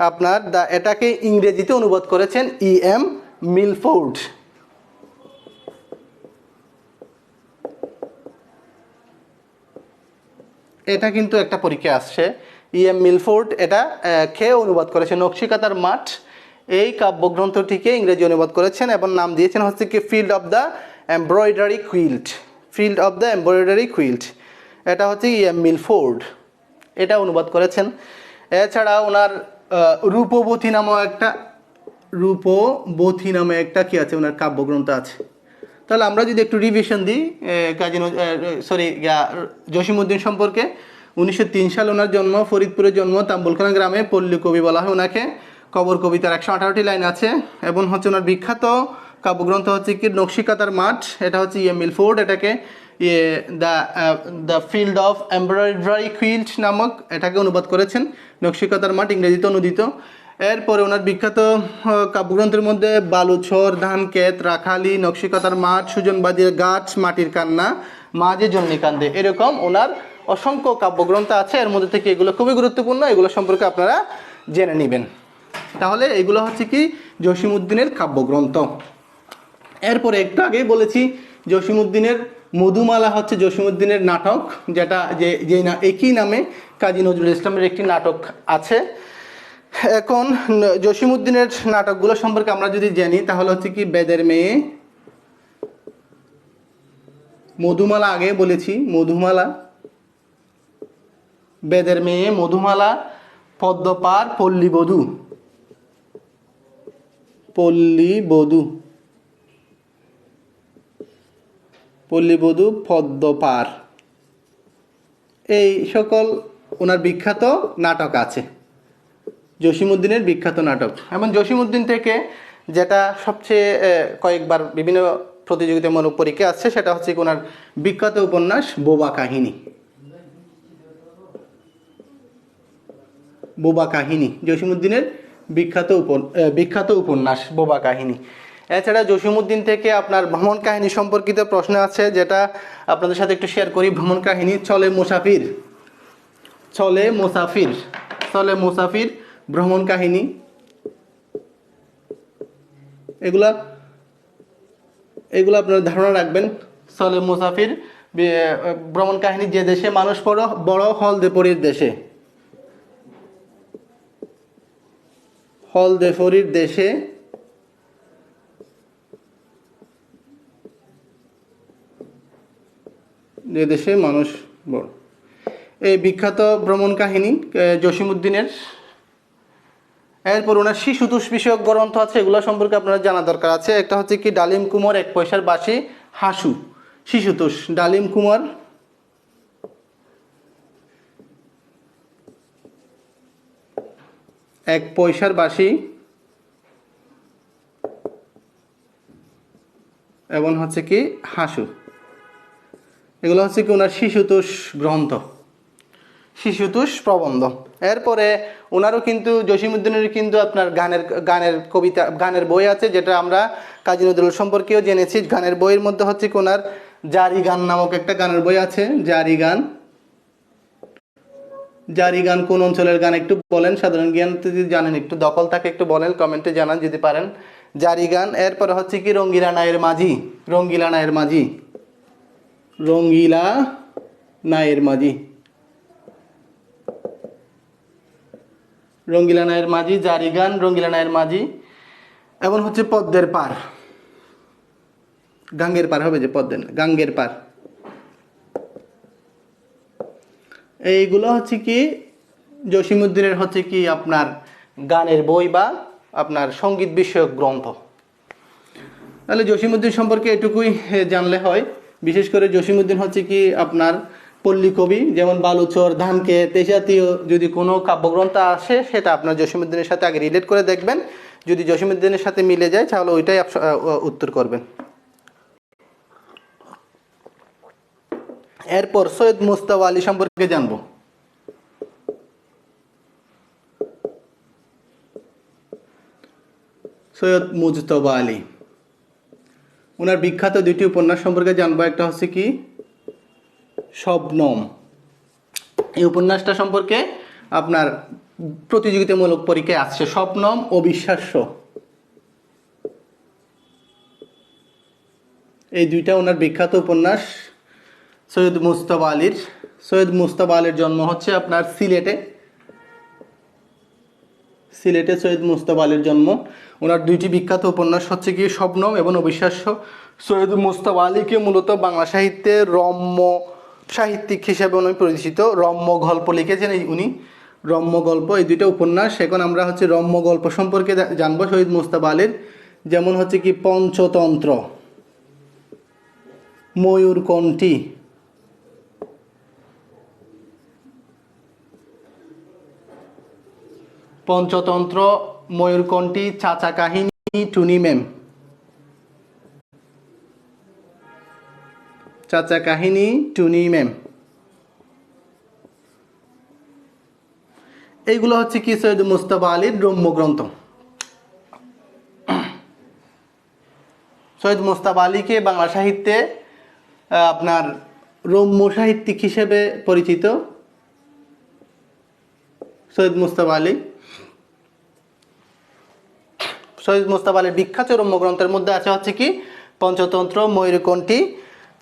আপনার এটাকে ইংরেজিতে অনুবাদ করেছেন E.M. মিলফোর্ড। এটা কিন্তু একটা পরীক্ষা আসছে। E.M. মিলফোর্ড এটা খেয়ে অনুবাদ করেছে নকশিকাতার মাঠ, এই কাব্যগ্রন্থটিকে ইংরেজি অনুবাদ করেছেন এবং নাম দিয়েছেন হচ্ছে কি field of the embroidery quilt. Field of the embroidery quilt, এটা হচ্ছে E.M. মিলফোর্ড, এটা অনুবাদ করেছেন। এছাড়া ওনার রূপবতী নামে একটা কি আছে ওনার কাব্যগ্রন্থ আছে। তাহলে আমরা যদি একটু রিভিশন দিই জসিমউদ্দিন সম্পর্কে। 1903 সালে ওনার জন্ম, ফরিদপুরের জন্ম, তাম্বুলখানা গ্রামে, পল্লী কবি বলা হয় ওনাকে। কবর কবিতার 118টি লাইন আছে এবং হচ্ছে ওনার বিখ্যাত কাব্যগ্রন্থ হচ্ছে কি নকশিকাতার মাঠ, এটা হচ্ছে E.M. মিলফোর্ড, এটাকে the field of embroidery quilt নামক এটাকে অনুবাদ করেছেন। নকশিকাতার মাঠ ইংরেজিতে অনুদিত। এরপরে ওনার বিখ্যাত কাব্যগ্রন্থের মধ্যে বালুচর, ধানক্ষেত, রাখালি, নকশিকাতার মাঠ, সুজন বাদিয়ার ঘাট, মাটির কান্না, মা যে জননী কাঁদে, এরকম ওনার অসংখ্য কাব্যগ্রন্থ আছে। এর মধ্যে থেকে এগুলো খুবই গুরুত্বপূর্ণ, এগুলো সম্পর্কে আপনারা জেনে নেবেন। তাহলে এগুলো হচ্ছে কি জসিমউদ্দিনের কাব্যগ্রন্থ। এরপরে একটু আগেই বলেছি জসিমউদ্দিনের মধুমালা হচ্ছে জসিমউদ্দিনের নাটক, যেটা যে একই নামে কাজী নজরুল ইসলামের একটি নাটক আছে। এখন জসিমউদ্দিনের নাটকগুলো সম্পর্কে আমরা যদি জানি তাহলে হচ্ছে কি বেদের মেয়ে, মধুমালা আগে বলেছি, মধুমালা, বেদের মেয়ে, মধুমালা, পদ্মপার, পল্লীবধূ, পদ্মপার, এই সকল ওনার বিখ্যাত নাটক আছে, জসিমউদ্দিনের বিখ্যাত নাটক। এবং জসিমউদ্দিন থেকে যেটা সবচেয়ে কয়েকবার বিভিন্ন প্রতিযোগিতামূলক পরীক্ষা আসছে সেটা হচ্ছে ওনার বিখ্যাত উপন্যাস বোবা কাহিনী, জসিমউদ্দিনের বিখ্যাত উপন্যাস বোবা কাহিনী। এছাড়া জসিমউদ্দিন থেকে আপনার ভ্রমণ কাহিনী সম্পর্কিত প্রশ্ন আছে, যেটা আপনাদের সাথে একটু শেয়ার করি। ভ্রমণ কাহিনী চলে মুসাফির, ভ্রমণ কাহিনী, এগুলা আপনারা ধারণা রাখবেন। চলে মুসাফির ভ্রমণ কাহিনী, যে দেশে মানুষ বড় হলদেপরির দেশে যে দেশে মানুষ বড়, এই বিখ্যাত ভ্রমণ কাহিনী জসিমউদ্দিনের। এরপর ওনার শিশুতোষ বিষয়ক গ্রন্থ আছে, এগুলো সম্পর্কে আপনারা জানা দরকার আছে। একটা হচ্ছে কি ডালিম কুমার, 1 পয়সার বাঁশি, হাসু, শিশুতোষ, ডালিম কুমার এক পয়সার বাঁশি এবং হচ্ছে কি হাসু, এগুলো হচ্ছে কি ওনার শিশুতোষ গ্রন্থ, শিশুতোষ প্রবন্ধ। এরপরে ওনারও কিন্তু জসীমউদ্দীনের কিন্তু আপনার গানের কবিতা, গানের বই আছে, যেটা আমরা কাজী নজরুল সম্পর্কেও জেনেছি। গানের বইয়ের মধ্যে হচ্ছে কি ওনার জারি গান নামক একটা গানের বই আছে। জারি গান, জারি গান কোন অঞ্চলের গান একটু বলেন, সাধারণ জ্ঞান যদি জানেন একটু দখল থাকে একটু বলেন, কমেন্টে জানান যদি পারেন। জারি গান। এরপরে হচ্ছে কি রঙ্গিলা নায়ের মাঝি, রঙ্গিলা নায়ের মাঝি, রঙ্গিলা নায়ের মাঝি, রঙ্গিলা নায়ের মাঝি, জারি গান, রঙ্গিলা নায়ের মাঝি এবং হচ্ছে পদ্মের পার, গাঙ্গের পার হবে যে পদ্মের না, গাঙ্গের পার। এইগুলো হচ্ছে কি জসীমউদ্দীনের হচ্ছে কি আপনার গানের বই বা আপনার সঙ্গীত বিষয়ক গ্রন্থ। তাহলে জসীমউদ্দীন সম্পর্কে এটুকুই জানলে হয়। বিশেষ করে জসীমউদ্দীন হচ্ছে কি আপনার পল্লী কবি, যেমন বালুচর, ধানক্ষেত এই জাতীয় যদি কোনো কাব্যগ্রন্থ আসে সেটা আপনার জসীমউদ্দীনের সাথে আগে রিলেট করে দেখবেন, যদি জসীমউদ্দীনের সাথে মিলে যায় তাহলে ওইটাই উত্তর করবেন। এরপর সৈয়দ মুজতবা আলী সম্পর্কে জানবো। সৈয়দ মুজতবা আলী, ওনার বিখ্যাত দুইটি উপন্যাস সম্পর্কে জানবো। একটা হচ্ছে কি শবনম, এই উপন্যাসটা সম্পর্কে আপনার প্রতিযোগিতামূলক পরীক্ষায় আসছে। শবনম, অবিশ্বাস্য, এই দুইটা ওনার বিখ্যাত উপন্যাস সৈয়দ মুজতবা আলীর। সৈয়দ মুজতবা আলীর জন্ম হচ্ছে আপনার সিলেটে, সিলেটে সৈয়দ মুজতবা আলীর জন্ম। ওনার দুইটি বিখ্যাত উপন্যাস হচ্ছে কি শবনম এবং অবিশ্বাস্য। সৈয়দ মুজতবা আলীকে মূলত বাংলা সাহিত্যের রম্য সাহিত্যিক হিসেবে উনি পরিচিত। রম্য গল্প লিখেছেন উনি, রম্য গল্প, এই দুইটা উপন্যাস। এখন আমরা হচ্ছে রম্য গল্প সম্পর্কে জানবো শহীদ মুজতবা আলীর। যেমন হচ্ছে কি পঞ্চতন্ত্র, ময়ূরকণ্ঠী, পঞ্চতন্ত্র, ময়ূরকণ্ঠী, চাচা কাহিনী, টুনি ম্যাম, চাচা কাহিনী, টুনি ম্যাম, এইগুলো হচ্ছে কি সৈয়দ মুজতবা আলীর রম্য গ্রন্থ। সৈয়দ মুজতবা আলীকে বাংলা সাহিত্যে আপনার রম্য সাহিত্যিক হিসেবে পরিচিত সৈয়দ মুজতবা আলী। সৈয়দ মুজতবা আলীর বিখ্যাত রম্য গ্রন্থের মধ্যে আছে হচ্ছে কি পঞ্চতন্ত্র, ময়ূরকণ্ঠী,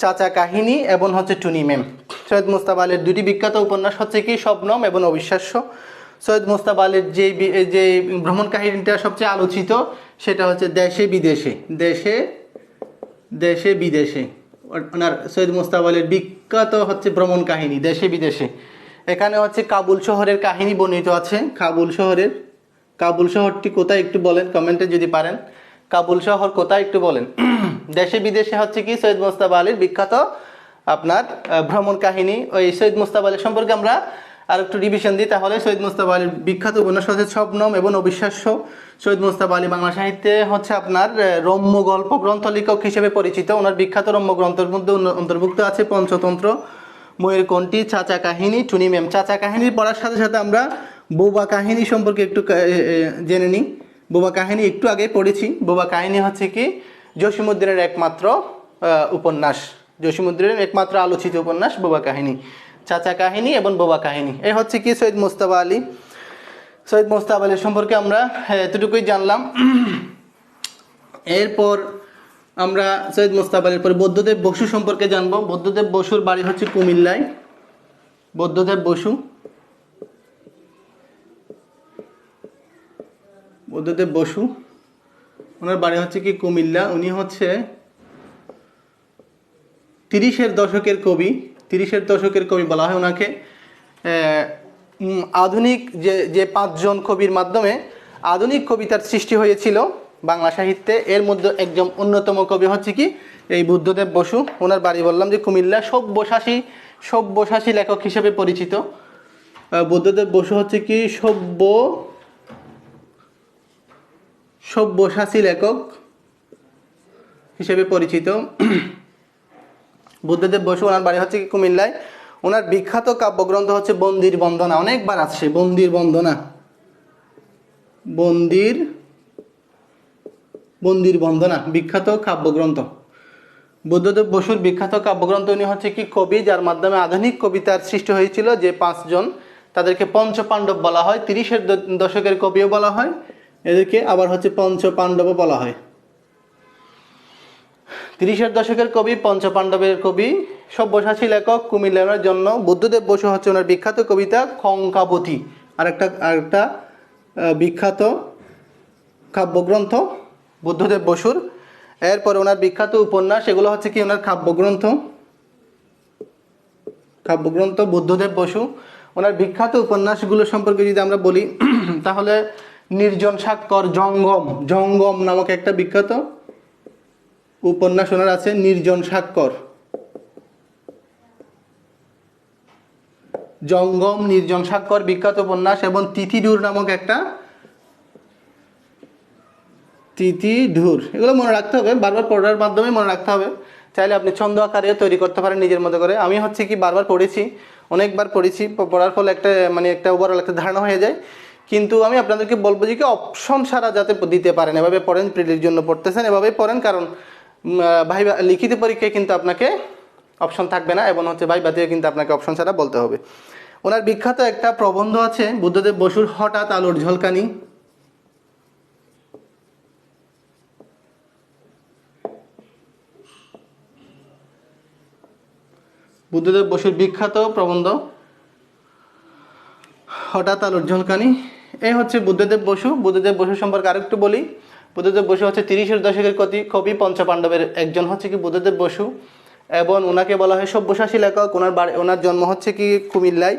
চাচা কাহিনী এবং হচ্ছে টুনি ম্যাম। সৈয়দ মুজতবা আলীর দুটি বিখ্যাত উপন্যাস হচ্ছে কি শবনম এবং অবিশ্বাস্য। সৈয়দ মুজতবা আলীর যে ভ্রমণ কাহিনীটা সবচেয়ে আলোচিত সেটা হচ্ছে দেশে বিদেশে, দেশে দেশে বিদেশে। ওনার সৈয়দ মুজতবা আলীর বিখ্যাত হচ্ছে ভ্রমণ কাহিনী দেশে বিদেশে। এখানে হচ্ছে কাবুল শহরের কাহিনী বর্ণিত আছে। কাবুল শহরের, কাবুল শহরটি কোথায় একটু বলেন কমেন্টে যদি পারেন, কাবুল শহর কোথায় একটু বলেন। দেশে বিদেশে হচ্ছে কি সৈয়দ মুজতবা আলীর বিখ্যাত আপনার ভ্রমণ কাহিনী। ওই সৈয়দ মুজতবা আলী সম্পর্কে আমরা আর একটু রিভিশন দিই তাহলে। সৈয়দ মুজতবা আলীর বিখ্যাত উপন্যাস হচ্ছে শবনম এবং অবিশ্বাস্য। সৈয়দ মুজতবা আলী বাংলা সাহিত্যে হচ্ছে আপনার রম্য গল্প গ্রন্থ লেখক হিসেবে পরিচিত। ওনার বিখ্যাত রম্য গ্রন্থের মধ্যে অন্তর্ভুক্ত আছে পঞ্চতন্ত্র, ময়ূরকণ্ঠী, চাচা কাহিনী, টুনি ম্যাম। চাচা কাহিনী পড়ার সাথে সাথে আমরা বোবা কাহিনী সম্পর্কে একটু জেনে নিই। বোবা কাহিনী একটু আগে পড়েছি। বোবা কাহিনী হচ্ছে কি জসীমউদ্দীনের একমাত্র উপন্যাস, জসীমউদ্দীনের একমাত্র আলোচিত উপন্যাস বোবা কাহিনী। চাচা কাহিনী এবং বোবা কাহিনী, এই হচ্ছে কি সৈয়দ মুজতবা আলী। সৈয়দ মুজতবা আলী সম্পর্কে আমরা এতটুকুই জানলাম। এরপর আমরা সৈয়দ মুজতবা আলীর পর বুদ্ধদেব বসু সম্পর্কে জানবো। বুদ্ধদেব বসুর বাড়ি হচ্ছে কুমিল্লায়। বুদ্ধদেব বসু, বুদ্ধদেব বসু ওনার বাড়ি হচ্ছে কি কুমিল্লা। উনি হচ্ছে 30-এর দশকের কবি, 30-এর দশকের কবি বলা হয় ওনাকে। আধুনিক যে 5 জন কবির মাধ্যমে আধুনিক কবিতার সৃষ্টি হয়েছিল বাংলা সাহিত্যে, এর মধ্যে একজন অন্যতম কবি হচ্ছে কি এই বুদ্ধদেব বসু। ওনার বাড়ি বললাম যে কুমিল্লা। সব্যসাচী লেখক হিসেবে পরিচিত। বুদ্ধদেব বসু হচ্ছে কি সব্যসাচী লেখক হিসেবে পরিচিত বুদ্ধদেব বসু। ওনার বাড়ি হচ্ছে কি কুমিল্লায়। ওনার বিখ্যাত কাব্যগ্রন্থ হচ্ছে বন্দির বন্দনা, অনেকবার আসছে বন্দির বন্দনা, বন্দির বন্দনা বিখ্যাত কাব্যগ্রন্থ। বুদ্ধদেব বসুর বিখ্যাত কাব্যগ্রন্থ, উনি হচ্ছে কি কবি যার মাধ্যমে আধুনিক কবিতার সৃষ্টি হয়েছিল, যে 5 জন, তাদেরকে পঞ্চপাণ্ডব বলা হয়। 30-এর দশকের কবিও বলা হয় এদেরকে, আবার হচ্ছে পঞ্চপাণ্ডবও বলা হয়। 30-এর দশকের কবি, পঞ্চপাণ্ডবের কবি, সব্যসাচী লেখক, কুমিল্লার জন্য। বুদ্ধদেব বসু হচ্ছে ওনার বিখ্যাত কবিতা খঙ্কাবতী, আরেকটা বিখ্যাত কাব্যগ্রন্থ বুদ্ধদেব বসুর। এরপরে ওনার বিখ্যাত উপন্যাস, এগুলো হচ্ছে কি ওনার কাব্যগ্রন্থ বুদ্ধদেব বসু। ওনার বিখ্যাত উপন্যাসগুলো সম্পর্কে যদি আমরা বলি তাহলে নির্জন স্বাক্ষর, জঙ্গম নামক একটা বিখ্যাত উপন্যাস ওনার আছে, নির্জন স্বাক্ষর, নির্জন স্বাক্ষর বিখ্যাত উপন্যাস। এবং তিথিডুর নামক একটা, এগুলো মনে রাখতে হবে, বারবার পড়ার মাধ্যমে মনে রাখতে হবে। চাইলে আপনি ছন্দ আকারে তৈরি করতে পারেন নিজের মতো করে। আমি হচ্ছে কি বারবার পড়েছি, অনেকবার পড়েছি, পড়ার ফলে একটা ওভারঅল একটা ধারণা হয়ে যায়। কিন্তু আমি আপনাদেরকে বলবো যে কি অপশন ছাড়া যাতে দিতে পারেন, এভাবে পড়েন, প্রিলির জন্য পড়তেছেন এভাবেই পড়েন, কারণ ভাইবা লিখিত পরীক্ষায় কিন্তু আপনাকে অপশন থাকবে না, এবং হচ্ছে ভাইবাতেও কিন্তু আপনাকে অপশন ছাড়া বলতে হবে। ওনার বিখ্যাত একটা প্রবন্ধ আছে বুদ্ধদেব বসুর, হঠাৎ আলোর ঝলকানি। বুদ্ধদেব বসুর বিখ্যাত প্রবন্ধ হঠাৎ আলোর ঝলকানি। এই হচ্ছে বুদ্ধদেব বসু। বুদ্ধদেব বসু সম্পর্কে আরেকটু বলি। বুদ্ধদেব বসু হচ্ছে 30-এর দশকের কবি, পঞ্চপাণ্ডবের একজন হচ্ছে কি বুদ্ধদেব বসু, এবং ওনাকে বলা হয় সব্যসাচী লেখক। ওনার জন্ম হচ্ছে কি কুমিল্লায়।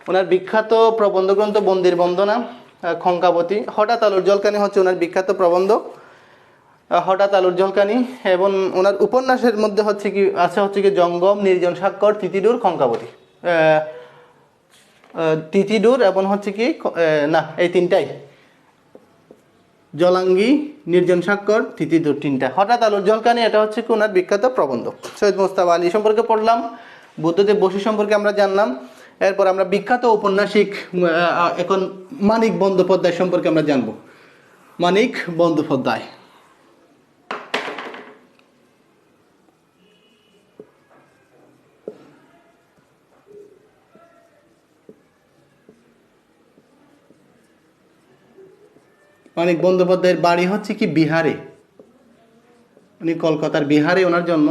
ওনার বিখ্যাত প্রবন্ধ গ্রন্থ বন্দির বন্দনা, খঙ্কাবতী। হঠাৎ আলোর ঝলকানি হচ্ছে ওনার বিখ্যাত প্রবন্ধ, হঠাৎ আলোর ঝলকানি। এবং ওনার উপন্যাসের মধ্যে হচ্ছে কি জঙ্গম, নির্জন স্বাক্ষর, তিথিডুর, খঙ্কাবতী, তিথিডুর এবং হচ্ছে কি না, এই তিনটাই, জলাঙ্গি, নির্জন স্বাক্ষর, তিথিডুর, তিনটা। হঠাৎ আলোর ঝলকানি এটা হচ্ছে কি ওনার বিখ্যাত প্রবন্ধ। সৈয়দ মুজতবা আলী সম্পর্কে পড়লাম, বুদ্ধদেব বসু সম্পর্কে আমরা জানলাম। এরপর আমরা বিখ্যাত ঔপন্যাসিক এখন মানিক বন্দ্যোপাধ্যায় সম্পর্কে আমরা জানব। মানিক বন্দ্যোপাধ্যায়, মানিক বন্দ্যোপাধ্যায়ের বাড়ি হচ্ছে কি বিহারে, উনি কলকাতার বিহারে ওনার জন্ম।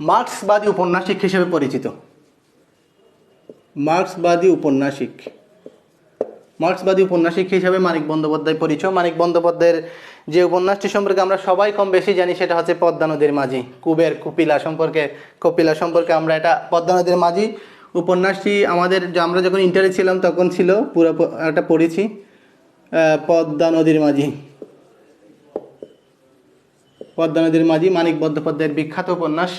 মার্ক্সবাদী উপন্যাসিক হিসেবে পরিচিত, মার্ক্সবাদী উপন্যাসিক হিসেবে মানিক বন্দ্যোপাধ্যায় পরিচয়। মানিক বন্দ্যোপাধ্যায়ের যে উপন্যাসটি সম্পর্কে আমরা সবাই কম বেশি জানি সেটা হচ্ছে পদ্মা নদীর মাঝি। কপিলা সম্পর্কে আমরা এটা পদ্মা নদীর মাঝি উপন্যাসটি আমরা যখন ইন্টারে ছিলাম তখন ছিল, পুরো একটা পড়েছি। পদ্মা নদীর মাঝি মানিক বন্দ্যোপাধ্যায়ের বিখ্যাত উপন্যাস।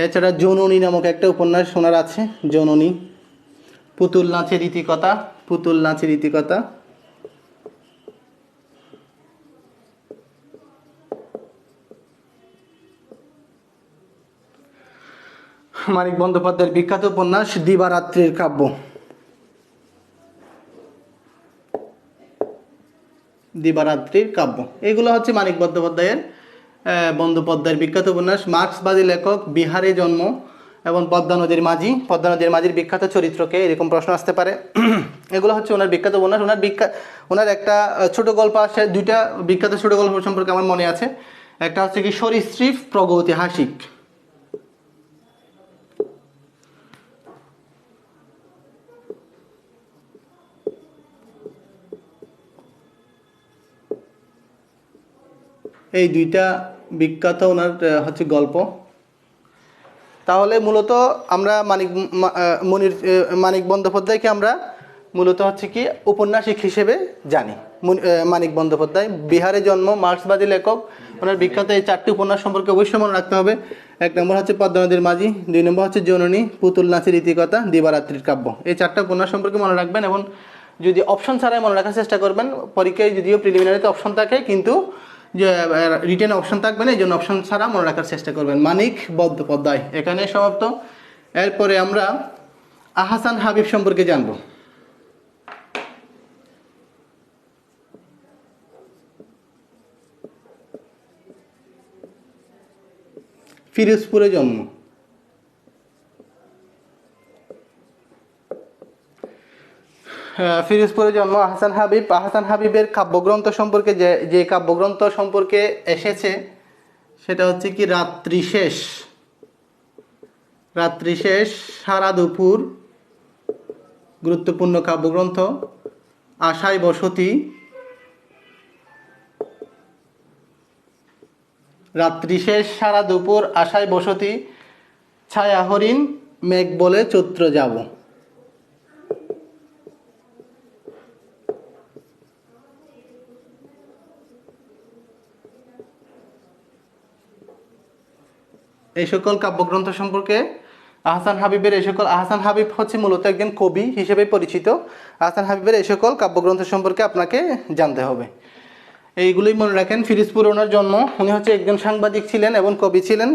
এছাড়া জননী নামক একটা উপন্যাস ওনার আছে, জননী। পুতুল নাচের ইতিকথা, মানিক বন্দ্যোপাধ্যায়ের বিখ্যাত উপন্যাস দিবারাত্রির কাব্য, এগুলো হচ্ছে মানিক বন্দ্যোপাধ্যায়ের বিখ্যাত উপন্যাস। মার্ক্সবাদী লেখক, বিহারে জন্ম, এবং পদ্মা নদীর মাঝির বিখ্যাত চরিত্রকে, এরকম প্রশ্ন আসতে পারে। এগুলো হচ্ছে ওনার বিখ্যাত উপন্যাস। ওনার একটা ছোট গল্প আছে, দুইটা বিখ্যাত ছোট গল্প সম্পর্কে আমার মনে আছে। একটা হচ্ছে কি সরীসৃপ প্রাগৈতিহাসিক, এই দুইটা বিখ্যাত ওনার হচ্ছে গল্প। তাহলে মূলত আমরা মানিক বন্দ্যোপাধ্যায়কে আমরা মূলত হচ্ছে কি উপন্যাসিক হিসেবে জানি। মানিক বন্দ্যোপাধ্যায় বিহারে জন্ম, মার্ক্সবাদী লেখক। ওনার বিখ্যাত এই 4টি উপন্যাস সম্পর্কে অবশ্যই মনে রাখতে হবে। 1 নম্বর হচ্ছে পদ্মা নদীর মাঝি, 2 নম্বর হচ্ছে জননী, পুতুল নাচের ইতিকথা, দিবারাত্রির কাব্য। এই 4টা উপন্যাস সম্পর্কে মনে রাখবেন। এবং যদি অপশন ছাড়াই মনে রাখার চেষ্টা করবেন। পরীক্ষায় যদিও প্রিলিমিনারিতে অপশন থাকে, কিন্তু যে রিটেন অপশন থাকবে না, এই জন্য অপশন ছাড়া মনে রাখার চেষ্টা করবেন। মানিক বন্দ্যোপাধ্যায় এখানে সমাপ্ত। এরপরে আমরা আহসান হাবিব সম্পর্কে জানব। ফিরোজপুরে জন্ম। ফিরোজপুরে জন্ম আহসান হাবিব। আহসান হাবিবের কাব্যগ্রন্থ সম্পর্কে যে কাব্যগ্রন্থ সম্পর্কে এসেছে সেটা হচ্ছে কি রাত্রিশেষ। রাত্রিশেষ সারা দুপুর গুরুত্বপূর্ণ কাব্যগ্রন্থ। আশায় বসতি, রাত্রিশেষ সারা দুপুর, আশায় বসতি, ছায়া হরিণ, মেঘ বলে চৈত্র যাব। এই সকল কাব্যগ্রন্থ সম্পর্কে আহসান হাবিবের আহসান হাবিব হচ্ছে মূলত একজন কবি হিসেবে পরিচিত। আহসান হাবিবের এই সকল কাব্যগ্রন্থ সম্পর্কে আপনাকে জানতে হবে। এইগুলোই মনে রাখেন। ফিরোজপুরে ওনার জন্ম। উনি হচ্ছে একজন সাংবাদিক ছিলেন এবং কবি ছিলেন।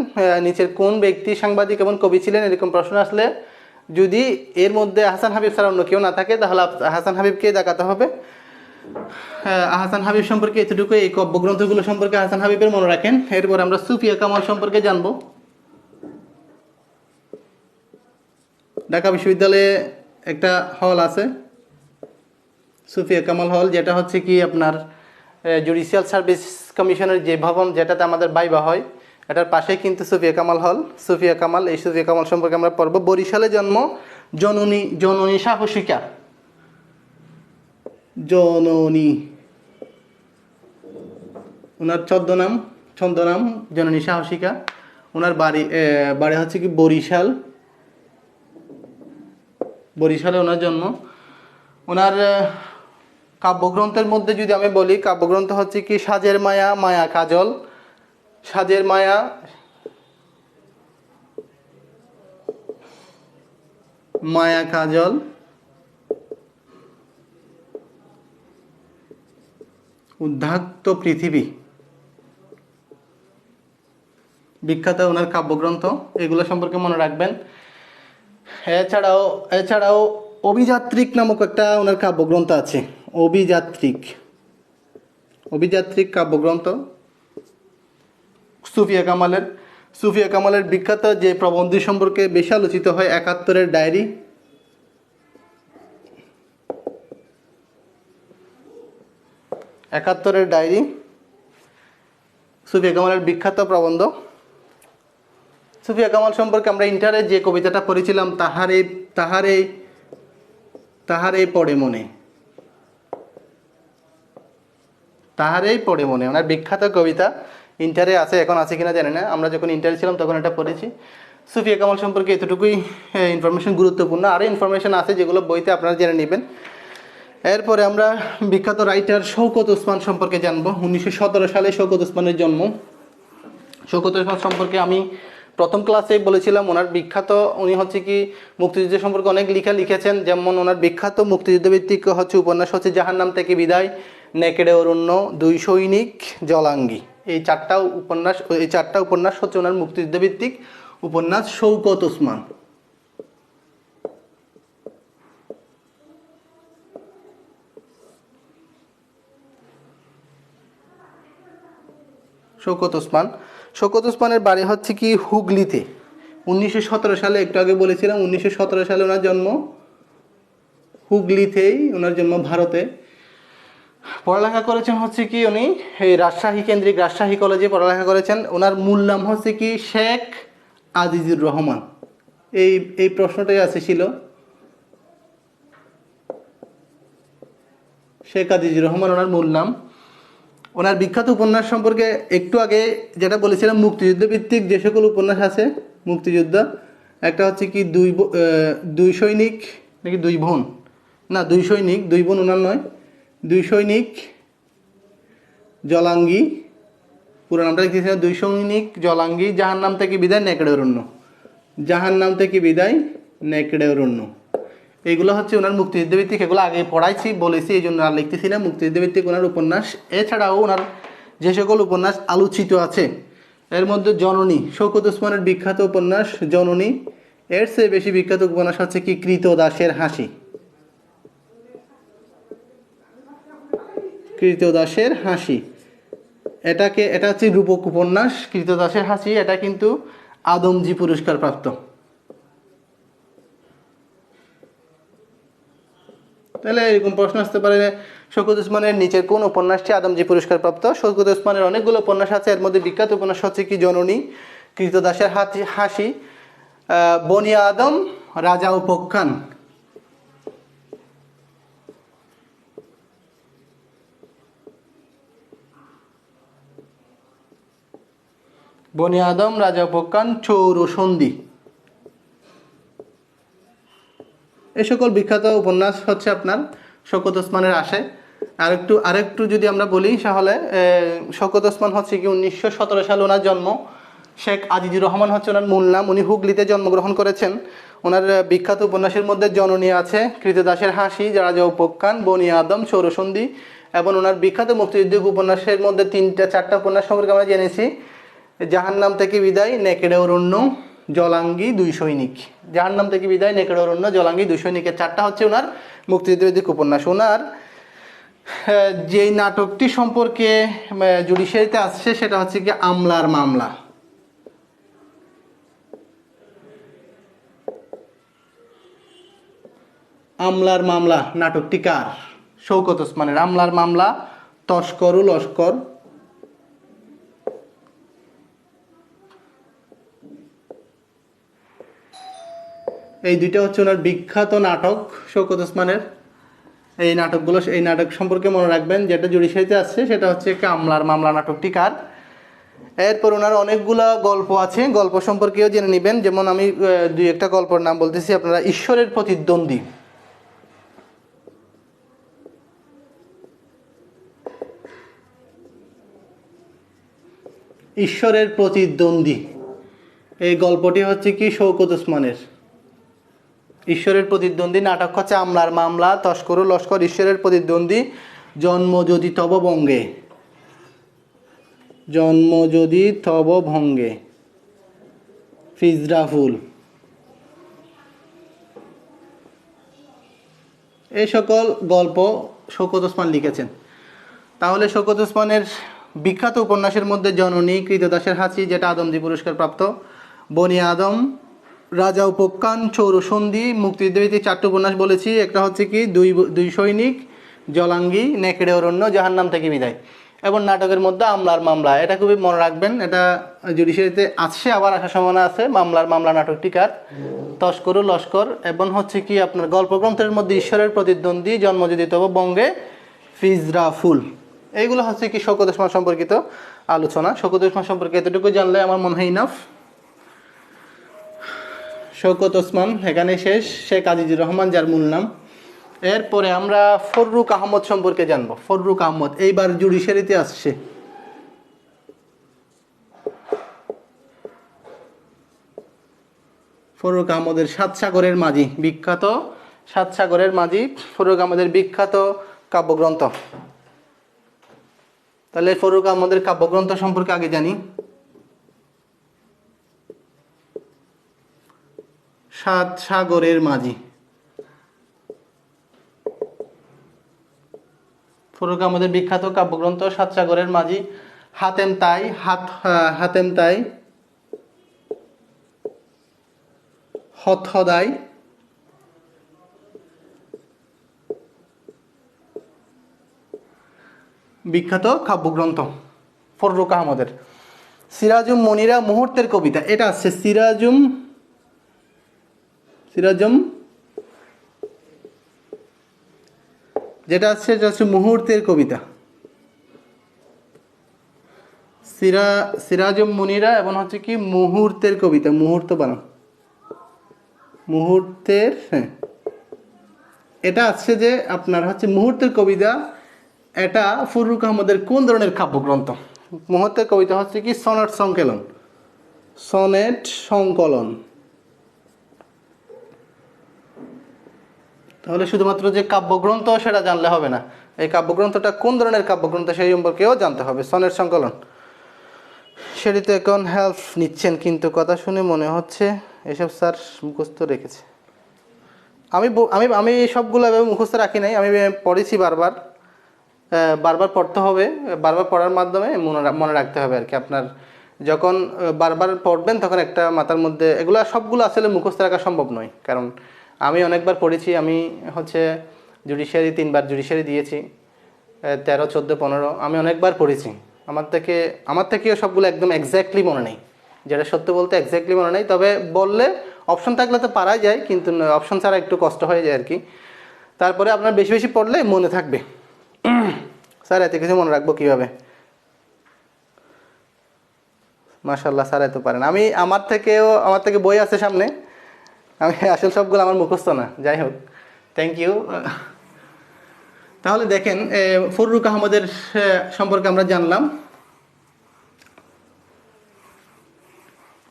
নিচের কোন ব্যক্তি সাংবাদিক এবং কবি ছিলেন, এরকম প্রশ্ন আসলে যদি এর মধ্যে আহসান হাবিব ছাড়া অন্য কেউ না থাকে তাহলে আহসান হাবিবকে দেখাতে হবে। আহসান হাবিব সম্পর্কে এতটুকু, এই কাব্যগ্রন্থগুলো সম্পর্কে আহসান হাবিবের মনে রাখেন। এরপর আমরা সুফিয়া কামাল সম্পর্কে জানবো। ঢাকা বিশ্ববিদ্যালয়ে একটা হল আছে সুফিয়া কামাল হল, যেটা হচ্ছে কি আপনার জুডিশিয়াল সার্ভিস কমিশনের যে ভবন যেটাতে আমাদের ভাইবা হয়, এটার পাশেই কিন্তু সুফিয়া কামাল হল। সুফিয়া কামাল, এই সুফিয়া কামাল সম্পর্কে আমরা পড়ব। বরিশালে জন্ম। জননী সাহসিকা। জননী ওনার ছদ্মনাম জননী সাহসিকা। ওনার বাড়ি হচ্ছে কি বরিশালে ওনার জন্ম। ওনার কাব্যগ্রন্থের মধ্যে যদি আমি বলি, কাব্যগ্রন্থ হচ্ছে কি সাজের মায়া, মায়া কাজল। সাজের মায়া, মায়া কাজল, উদ্ধাত্ত পৃথিবী, বিখ্যাত ওনার কাব্যগ্রন্থ। এগুলো সম্পর্কে মনে রাখবেন। এছাড়াও অভিযাত্রিক নামক একটা ওনার কাব্যগ্রন্থ আছে। অভিযাত্রিক কাব্যগ্রন্থ সুফিয়া কামালের বিখ্যাত যে প্রবন্ধী সম্পর্কে বেশি আলোচিত হয়, ৭১-এর ডায়েরি। সুফিয়া কামালের বিখ্যাত প্রবন্ধ। সুফিয়া কামাল সম্পর্কে আমরা ইন্টারে যে কবিতাটা পড়েছিলাম, তাহারে পড়ে মনে। ওনার বিখ্যাত কবিতা ইন্টারে আছে, এখন আছে কিনা জানি না। আমরা যখন ইন্টারে ছিলাম তখন এটা পড়েছি। সুফিয়া কামাল সম্পর্কে এতটুকুই ইনফরমেশন গুরুত্বপূর্ণ। আরও ইনফরমেশন আছে যেগুলো বইতে আপনারা জেনে নেবেন। এরপরে আমরা বিখ্যাত রাইটার শওকত ওসমান সম্পর্কে জানবো। 1917 সালে শওকত ওসমানের জন্ম। শওকত ওসমান সম্পর্কে আমি প্রথম ক্লাসে বলেছিলাম, ওনার বিখ্যাত, উনি হচ্ছে কি মুক্তিযুদ্ধ সম্পর্কে অনেক লিখেছেন। যেমন ওনার বিখ্যাত মুক্তিযুদ্ধ ভিত্তিক হচ্ছে উপন্যাস হচ্ছে জাহান্নাম থেকে বিদায়, নেকেড়ে অরণ্য, দুই সৈনিক, জলাঙ্গি। এই চারটা উপন্যাস হচ্ছে ওনার মুক্তিযুদ্ধ ভিত্তিক উপন্যাস। শওকত ওসমান। শওকত ওসমানের বাড়ি হচ্ছে কি হুগলিতে। 1917 সালে, একটু আগে বলেছিলাম 1917 সালে ওনার জন্ম। হুগলিতেই ওনার জন্ম, ভারতে। পড়ালেখা করেছেন হচ্ছে কি উনি এই রাজশাহী কলেজে পড়ালেখা করেছেন। ওনার মূল নাম হচ্ছে কি শেখ আজিজুর রহমান। এই প্রশ্নটাই ছিল শেখ আজিজুর রহমান ওনার মূল নাম। ওনার বিখ্যাত উপন্যাস সম্পর্কে একটু আগে যেটা বলেছিলাম, মুক্তিযুদ্ধ ভিত্তিক যে সকল উপন্যাস আছে মুক্তিযুদ্ধ, একটা হচ্ছে কি দুই সৈনিক নাকি দুই বোন, না দুই সৈনিক, দুই বোন ওনার নয়, দুই সৈনিক জলাঙ্গি, পুরো নামটা লিখেছিলেন দুই সৈনিক জলাঙ্গি, জাহান্নাম থেকে বিদায়, নেকড়ে অরণ্য। এইগুলো হচ্ছে ওনার মুক্তিযুদ্ধভিত্তিক, এগুলো আগে পড়াইছি বলেছি, এই জন্য আর লিখতেছি না। মুক্তিযুদ্ধভিত্তিক ওনার উপন্যাস। এছাড়াও ওনার যে সকল উপন্যাস আলোচিত আছে এর মধ্যে জননী, শওকত ওসমানের বিখ্যাত উপন্যাস জননী। এর চেয়ে বেশি বিখ্যাত উপন্যাস হচ্ছে কি কৃতদাসের হাসি। কৃতদাসের হাসি এটা হচ্ছে রূপক উপন্যাস। কৃতদাসের হাসি এটা কিন্তু আদমজী পুরস্কার প্রাপ্ত। তাহলে এরকম প্রশ্ন আসতে পারে, শওকত ওসমানের নিচের কোন উপন্যাসটি আদমজী পুরস্কার প্রাপ্ত? শওকত ওসমানের অনেকগুলো উপন্যাস আছে, এর মধ্যে বিখ্যাত উপন্যাস হচ্ছে কি জননী, কৃতদাসের হাসি, বনি আদম, রাজা উপখ্যান। বনি আদম, রাজা উপখ্যান, চৌরসন্ধি, এই সকল বিখ্যাত উপন্যাস হচ্ছে আপনার শওকত ওসমানের আসে। আরেকটু যদি আমরা বলি তাহলে শওকত ওসমান হচ্ছে কি 1917 সালে ওনার জন্ম। শেখ আজিজুর রহমান হচ্ছে ওনার মূল নাম। উনি হুগলিতে জন্মগ্রহণ করেছেন। ওনার বিখ্যাত উপন্যাসের মধ্যে জননী আছে, কৃতদাসের হাসি, রাজা উপখ্যান, বনি আদম, চৌরসন্ধি, এবং ওনার বিখ্যাত মুক্তিযুদ্ধ উপন্যাসের মধ্যে 3-4টা উপন্যাস সম্পর্কে আমরা জেনেছি। জাহান্নাম থেকে বিদায়, নেকেড়ে অরণ্য, জলাঙ্গি, দুই সৈনিক। জাহান্নাম থেকে বিদায়, নেকেড়ে অরণ্য, জলাঙ্গি, দুই সৈনিকের 4টা হচ্ছে ওনার মুক্তিযুদ্ধভিত্তিক উপন্যাস। ওনার যেই নাটকটি সম্পর্কে জুডিশিয়ারিতে আসছে সেটা হচ্ছে কি আমলার মামলা। আমলার মামলা নাটকটি কার? শওকত ওসমানের। আমলার মামলা, তস্কর ও লস্কর, এই দুইটা হচ্ছে ওনার বিখ্যাত নাটক শওকত ওসমানের। এই নাটক সম্পর্কে মনে রাখবেন, যেটা জুডিশিয়ারিতে আসছে সেটা হচ্ছে কি আমলার মামলা নাটকটি কার। এরপর ওনার অনেকগুলা গল্প আছে, গল্প সম্পর্কেও জেনে নেবেন। যেমন আমি 2-1টা গল্পের নাম বলতেছি আপনারা। ঈশ্বরের প্রতিদ্বন্দ্বী, ঈশ্বরের প্রতিদ্বন্দ্বী, এই গল্পটি হচ্ছে কি শওকত ওসমানের। ঈশ্বরের প্রতিদ্বন্দ্বী নাটক হচ্ছে আমলার মামলা, তস্কর ও লস্কর, ঈশ্বরের প্রতিদ্বন্দ্বী, জন্ম যদি তব বঙ্গে, জন্ম যদি তব ভঙ্গে, ফিজরা ফুল, এই সকল গল্প শওকত ওসমান লিখেছেন। তাহলে শওকত ওসমানের বিখ্যাত উপন্যাসের মধ্যে জননী, কৃতদাসের হাসি যেটা আদমজী পুরস্কার প্রাপ্ত, বনি আদম, রাজা উপখ্যান, চৌরসন্ধি, মুক্তিযুদ্ধভিত্তিক 4টি উপন্যাস বলেছি। একটা হচ্ছে কি দুই সৈনিক, জলাঙ্গি, নেকেড়ে অরণ্য, জাহান্নাম থেকে বিদায়। এবং নাটকের মধ্যে আমলার মামলা, এটা খুবই মনে রাখবেন, এটা জুডিশিয়ারিতে আসছে, আবার আসার সম্ভাবনা আছে। আমলার মামলা নাটকটি কার? তস্কর ও লস্কর। এবং হচ্ছে কি আপনার গল্পগ্রন্থের মধ্যে ঈশ্বরের প্রতিদ্বন্দ্বী, জন্ম যদি তব বঙ্গে, ফিজরা ফুল। এইগুলো হচ্ছে কি শওকত ওসমান সম্পর্কিত আলোচনা। শওকত ওসমান সম্পর্কে এতটুকু জানলে আমার মনে হয় ইনাফ। শওকত ওসমান এখানে শেষ। শেখ আজিজুর রহমান যার মূল নাম। এরপরে আমরা ফররুক আহমদ সম্পর্কে জানবো। ফররুক আহমদ এইবার জুডিশিয়ারিতে আসছে। ফররুক আহমদের সাত সাগরের মাঝি, বিখ্যাত সাত সাগরের মাঝি ফররুক আহমদের বিখ্যাত কাব্যগ্রন্থ। তাহলে ফররুক আহমদের কাব্যগ্রন্থ সম্পর্কে আগে জানি। সাত সাগরের মাঝি, ফররুক আহমদের বিখ্যাত কাব্যগ্রন্থ সাত সাগরের মাঝি। হাতেম তাই, হতহদাই, বিখ্যাত কাব্যগ্রন্থ ফররুক আহমদের। সিরাজুম মনিরা মুহূর্তের কবিতা, এটা আছে সিরাজুম যেটা আছে এটা হচ্ছে মুহূর্তের কবিতা। সিরাজুম মুনিরা এবং হচ্ছে কি মুহূর্তের কবিতা, মুহূর্ত বানান, মুহূর্তের, হ্যাঁ এটা আছে যে আপনার হচ্ছে মুহূর্তের কবিতা। এটা ফররুক আহমদের কোন ধরনের কাব্যগ্রন্থ? মুহূর্তের কবিতা হচ্ছে কি সনেট সংকলন। তাহলে শুধুমাত্র যে কাব্যগ্রন্থ সেটা জানলে হবে না, এই কাব্যগ্রন্থটা কোন ধরনের কাব্যগ্রন্থ সেই সম্পর্কেও জানতে হবে। সনের সংকলন সেটি তো এখন হেল্প নিচ্ছেন, কিন্তু কথা শুনে মনে হচ্ছে এসব স্যার মুখস্থ রেখেছে। আমি আমি আমি সবগুলো এভাবে মুখস্থ রাখি নাই, আমি পড়েছি বারবার, বারবার পড়তে হবে, বারবার পড়ার মাধ্যমে মনে রাখতে হবে আর কি। আপনার যখন বারবার পড়বেন তখন একটা মাথার মধ্যে, এগুলো সবগুলো আসলে মুখস্থ রাখা সম্ভব নয়, কারণ আমি অনেকবার পড়েছি। আমি হচ্ছে জুডিশিয়ারি 3বার জুডিশিয়ারি দিয়েছি, 13, 14, 15 আমি অনেকবার পড়েছি। আমার থেকেও সবগুলো একদম এক্স্যাক্টলি মনে নেই, যেটা সত্য বলতে এক্স্যাক্টলি মনে নেই। তবে বললে অপশন থাকলে তো পারা যায়, কিন্তু অপশন ছাড়া একটু কষ্ট হয়ে যায় আর কি। তারপরে আপনার বেশি বেশি পড়লে মনে থাকবে। স্যার এত কিছু মনে রাখবো কীভাবে? মাশাল্লাহ, স্যার এত পারেন। আমার থেকে বই আছে সামনে, আমি আসলে সবগুলো আমার মুখস্থ না। যাই হোক, থ্যাংক ইউ। তাহলে দেখেন, ফররুক আহমদের সম্পর্কে আমরা জানলাম।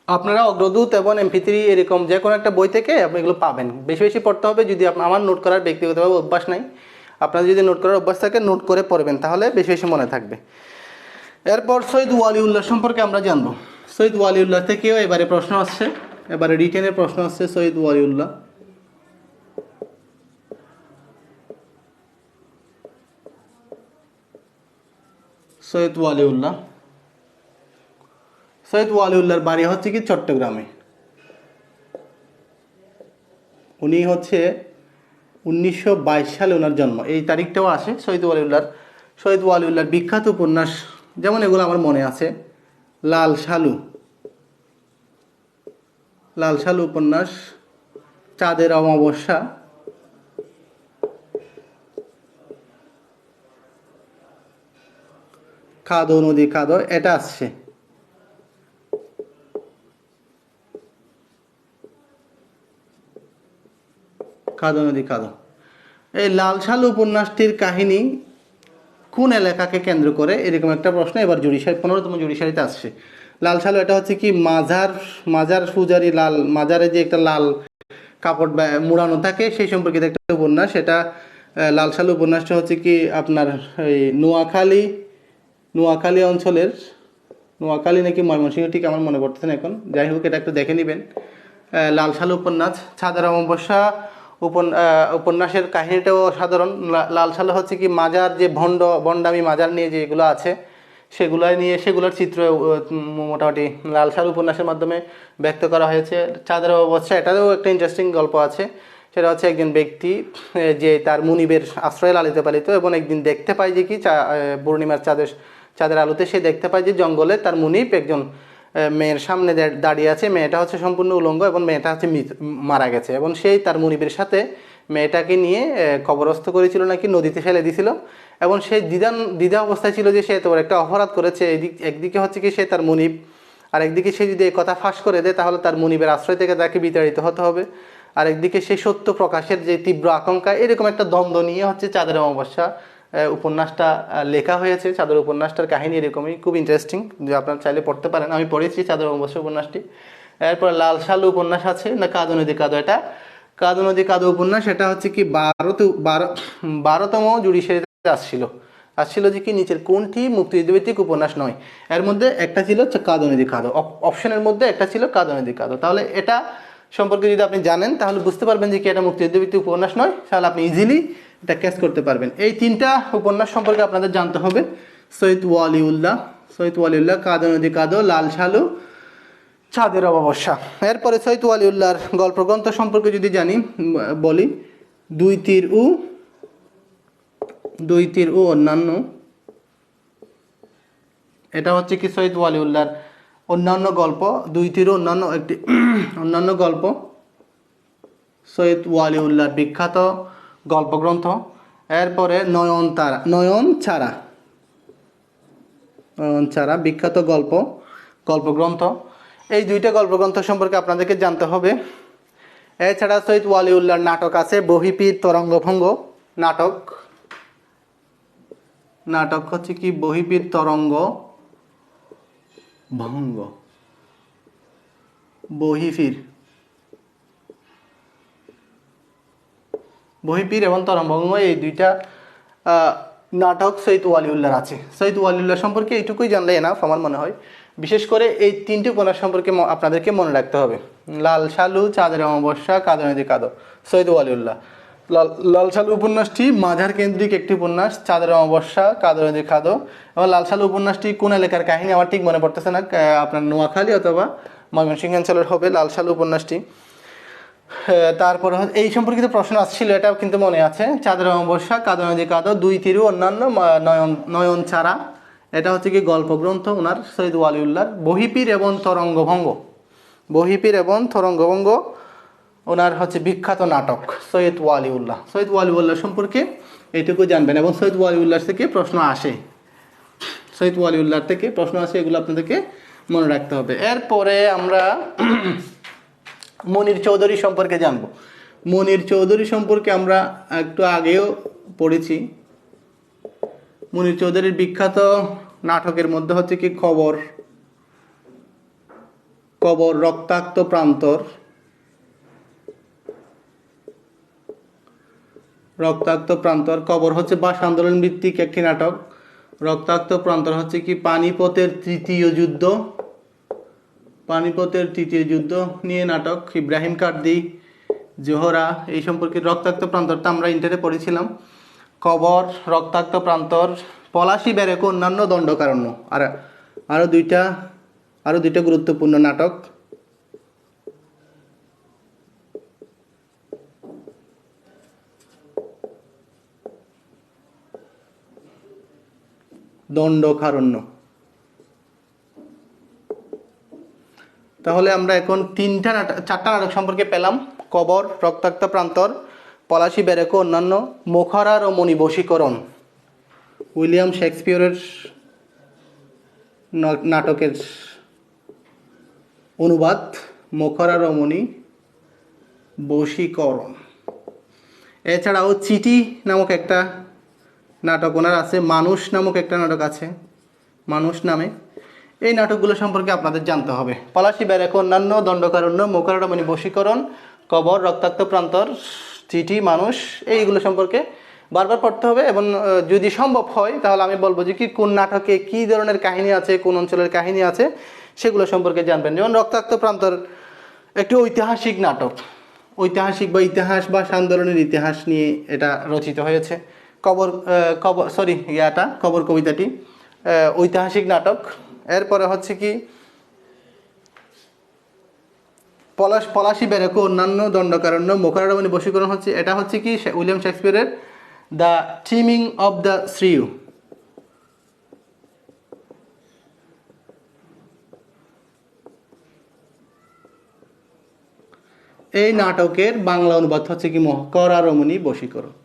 আপনারা অগ্রদূত এবং MP3 এরকম যে কোনো একটা বই থেকে আপনি এগুলো পাবেন। বেশি বেশি পড়তে হবে। যদি আমার নোট করার ব্যক্তিগতভাবে অভ্যাস নাই, আপনার যদি নোট করার অভ্যাস থাকে নোট করে পড়বেন, তাহলে বেশি বেশি মনে থাকবে। এরপর সৈয়দ ওয়ালিউল্লাহ সম্পর্কে আমরা জানবো। সৈয়দ ওয়ালিউল্লাহ থেকেও এবারে প্রশ্ন আসছে, এবারে রিটেনের প্রশ্ন আসছে। সৈয়দ ওয়ালিউল্লাহ, সৈয়দ ওয়ালিউল্লাহ সৈয়দ ওয়ালিউল্লাহর বাড়ি হচ্ছে কি চট্টগ্রামে। উনি হচ্ছে 1922 সালে ওনার জন্ম, এই তারিখটাও আসে সৈয়দ ওয়ালিউল্লাহর বিখ্যাত উপন্যাস, যেমন এগুলো আমার মনে আছে: লাল সালু, লাল সালু উপন্যাস, চাঁদের অমাবস্যা, কাদো নদী কাদো, এটা আসছে। কাদো নদী কাদো। এই লাল সালু উপন্যাসটির কাহিনী কোন এলাকাকে কেন্দ্র করে, এরকম একটা প্রশ্ন এবার 15তম জুডিশিয়ারিতে আসছে। লাল সালু এটা হচ্ছে কি মাজার পূজারি মাজারে যে একটা লাল কাপড় মুড়ানো থাকে সেই সম্পর্কিত একটা উপন্যাস। এটা লাল সালু উপন্যাসটা হচ্ছে কি আপনার এই নোয়াখালী অঞ্চলের, নোয়াখালী নাকি ময়মনসিংহ, ঠিক আমার মনে পড়তেছে না এখন। যাই হোক, এটা একটু দেখে নেবেন। লাল সালু উপন্যাস। চাঁদের অমাবস্যা উপন্যাসের কাহিনীটাও সাধারণ। লাল সালু হচ্ছে কি মাজার যে ভণ্ডামি মাজার নিয়ে যেগুলো আছে সেগুলোর চিত্র মোটামুটি লাল সালু উপন্যাসের মাধ্যমে ব্যক্ত করা হয়েছে। চাঁদের অমাবস্যা এটারও একটা ইন্টারেস্টিং গল্প আছে। সেটা হচ্ছে একজন ব্যক্তি যে তার মুনিবের আশ্রয়ে লালিত পালিত, এবং একদিন দেখতে পায় যে কি পূর্ণিমার চাঁদের আলোতে সে দেখতে পায় যে জঙ্গলে তার মুনিব একজন মেয়ের সামনে দাঁড়িয়ে আছে। মেয়েটা হচ্ছে সম্পূর্ণ উলঙ্গ এবং মেয়েটা হচ্ছে মারা গেছে, এবং সেই তার মুনিবের সাথে মেয়েটাকে নিয়ে কবরস্থ করেছিল, নাকি নদীতে ফেলে দিয়েছিল। এবং সে দ্বিধা অবস্থায় ছিল যে সে এত বড় একটা অপরাধ করেছে। একদিকে হচ্ছে কি সে তার মুনিব, আর একদিকে সে যদি এই কথা ফাঁস করে দেয় তাহলে তার মুনিবের আশ্রয় থেকে তাকে বিতাড়িত হতে হবে। আর একদিকে সেই সত্য প্রকাশের যে তীব্র আকাঙ্ক্ষা, এরকম একটা দ্বন্দ্ব নিয়ে হচ্ছে চাঁদের অমাবস্যা উপন্যাসটা লেখা হয়েছে। চাঁদের উপন্যাসটার কাহিনী এরকমই, খুব ইন্টারেস্টিং, যে আপনারা চাইলে পড়তে পারেন। আমি পড়েছি চাঁদের অমাবস্যা উপন্যাসটি। এরপর লাল সালু উপন্যাস আছে, না কাদো নদী কাদো। এটা কাদো নদী কাদো উপন্যাস, এটা হচ্ছে কি 12তম জুডিশিয়ারিতে আসছিল যে কি নিচের কোনটি মুক্তিযুদ্ধভিত্তিক উপন্যাস নয়। এর মধ্যে একটা ছিল কাদো নদী কাদো, অপশনের মধ্যে একটা ছিল কাদো নদী কাদো। তাহলে এটা সম্পর্কে যদি আপনি জানেন তাহলে বুঝতে পারবেন যে কি এটা মুক্তিযুদ্ধভিত্তিক উপন্যাস নয়, তাহলে আপনি ইজিলি এটা ক্যাচ করতে পারবেন। এই 3টা উপন্যাস সম্পর্কে আপনাদের জানতে হবে: সৈয়দ ওয়ালিউল্লাহ, কাদো নদী কাদো, লাল সালু, চাঁদের অমাবস্যা। এরপরে সৈয়দ ওয়ালিউল্লাহর গল্পগ্রন্থ সম্পর্কে যদি বলি: দুই তীর ও অন্যান্য। এটা হচ্ছে কি সৈয়দ ওয়ালিউল্লাহর অন্যান্য গল্প। দুই তীর ও অন্যান্য গল্প সৈয়দ ওয়ালিউল্লাহর বিখ্যাত গল্পগ্রন্থ। এরপরে নয়নতারা বিখ্যাত গল্পগ্রন্থ। এই 2টা গল্পগ্রন্থ সম্পর্কে আপনাদেরকে জানতে হবে। এছাড়া সৈয়দ ওয়ালিউল্লাহর নাটক আছে, বহিপীর তরঙ্গভঙ্গ নাটক হচ্ছে কি বহিপীর তরঙ্গ ভঙ্গ। বহিপীর এবং তরঙ্গভঙ্গ এই দুইটা নাটক সৈয়দ ওয়ালিউল্লাহর আছে। সৈয়দ ওয়ালিউল্লাহ সম্পর্কে এইটুকুই জানলে এনাফ আমার মনে হয়। বিশেষ করে এই তিনটি উপন্যাস সম্পর্কে আপনাদেরকে মনে রাখতে হবে। লাল সালু, চাঁদের অমাবস্যা, কাঁদো নদী কাঁদো, সৈয়দ ওয়ালিউল্লাহ। লাল সালু উপন্যাসটি মাঝার কেন্দ্রিক একটি উপন্যাস, চাঁদের অমাবস্যা, কাঁদো নদী কাঁদো। এবং লাল সালু উপন্যাসটি কোন এলাকার কাহিনী আমার ঠিক মনে পড়তেছে না, আপনার নোয়াখালী অথবা ময়মনসিংহ অঞ্চলের হবে লাল সালু উপন্যাসটি। তারপর এই সম্পর্কিত প্রশ্ন আসছিল, এটাও কিন্তু মনে আছে। চাঁদের অমাবস্যা, কাঁদো নদী কাঁদো, দুই তিরু অন্যান্য, নয়ন ছাড়া, এটা হচ্ছে কি গল্পগ্রন্থ ওনার সৈয়দ ওয়ালিউল্লাহর। বহিপীর এবং তরঙ্গভঙ্গ, বহিপীর এবং তরঙ্গভঙ্গ ওনার হচ্ছে বিখ্যাত নাটক সৈয়দ ওয়ালিউল্লাহ। সৈয়দ ওয়ালিউল্লাহ সম্পর্কে এইটুকু জানবেন এবং সৈয়দ ওয়ালিউল্লাহ থেকে প্রশ্ন আসে, সৈয়দ ওয়ালিউল্লাহ থেকে প্রশ্ন আসে, এগুলো আপনাদেরকে মনে রাখতে হবে। এরপরে আমরা মনির চৌধুরী সম্পর্কে জানব। মনির চৌধুরী সম্পর্কে আমরা একটু আগেও পড়েছি। মনির চৌধুরীর বিখ্যাত নাটকের মধ্যে হচ্ছে কি কবর, কবর, রক্তাক্ত প্রান্তর, রক্তাক্ত প্রান্তর। কবর হচ্ছে ভাষা আন্দোলন ভিত্তিক একটি নাটক। রক্তাক্ত প্রান্তর হচ্ছে কি পানিপথের তৃতীয় যুদ্ধ, পানিপথের তৃতীয় যুদ্ধ নিয়ে নাটক। ইব্রাহিম কার্দি, জোহরা, এই সম্পর্কে। রক্তাক্ত প্রান্তরটা আমরা ইন্টারে পড়েছিলাম। কবর, রক্তাক্ত প্রান্তর, পলাশী ব্যারেক, অন্যান্য, দণ্ডকারণ্য, আর আরও দুইটা গুরুত্বপূর্ণ নাটক। দণ্ডকারণ্য। তাহলে আমরা এখন চারটা নাটক সম্পর্কে পেলাম। কবর, রক্তাক্ত প্রান্তর, পলাশী ব্যারেক, অন্যান্য, মুখরা রমণী বশীকরণ, উইলিয়াম শেক্সপিয়রের নাটকের অনুবাদ, মুখরা রমণী বশীকরণ। এছাড়াও চিঠি নামক একটা নাটক ওনার আছে, মানুষ নামক একটা নাটক আছে, মানুষ নামে। এই নাটকগুলো সম্পর্কে আপনাদের জানতে হবে। পলাশী ব্যারেক, অন্যান্য, দণ্ডকারণ্য, মুখরা রমণী বশীকরণ, কবর, রক্তাক্ত প্রান্তর, চিঠি, মানুষ, এইগুলো সম্পর্কে বারবার পড়তে হবে। এবং যদি সম্ভব হয় তাহলে আমি বলবো যে কি কোন নাটকে কী ধরনের কাহিনী আছে, কোন অঞ্চলের কাহিনী আছে, সেগুলো সম্পর্কে জানবেন। যেমন রক্তাক্ত প্রান্তর একটি ঐতিহাসিক নাটক, ঐতিহাসিক বা ইতিহাস বা আন্দোলনের ইতিহাস নিয়ে এটা রচিত হয়েছে। কবর কবিতাটি ঐতিহাসিক নাটক। এরপরে হচ্ছে কি পলাশী ব্যারেক, অন্যান্য, দণ্ডকারণ্য, মুখরা রমণী বশীকরণ হচ্ছে, এটা হচ্ছে কি উইলিয়াম শেক্সপিয়রের দ্য টিমিং অফ দ্য শ্রিউ। এই নাটকের বাংলা অনুবাদ হচ্ছে কি মুখরা রমণী বশীকরণ।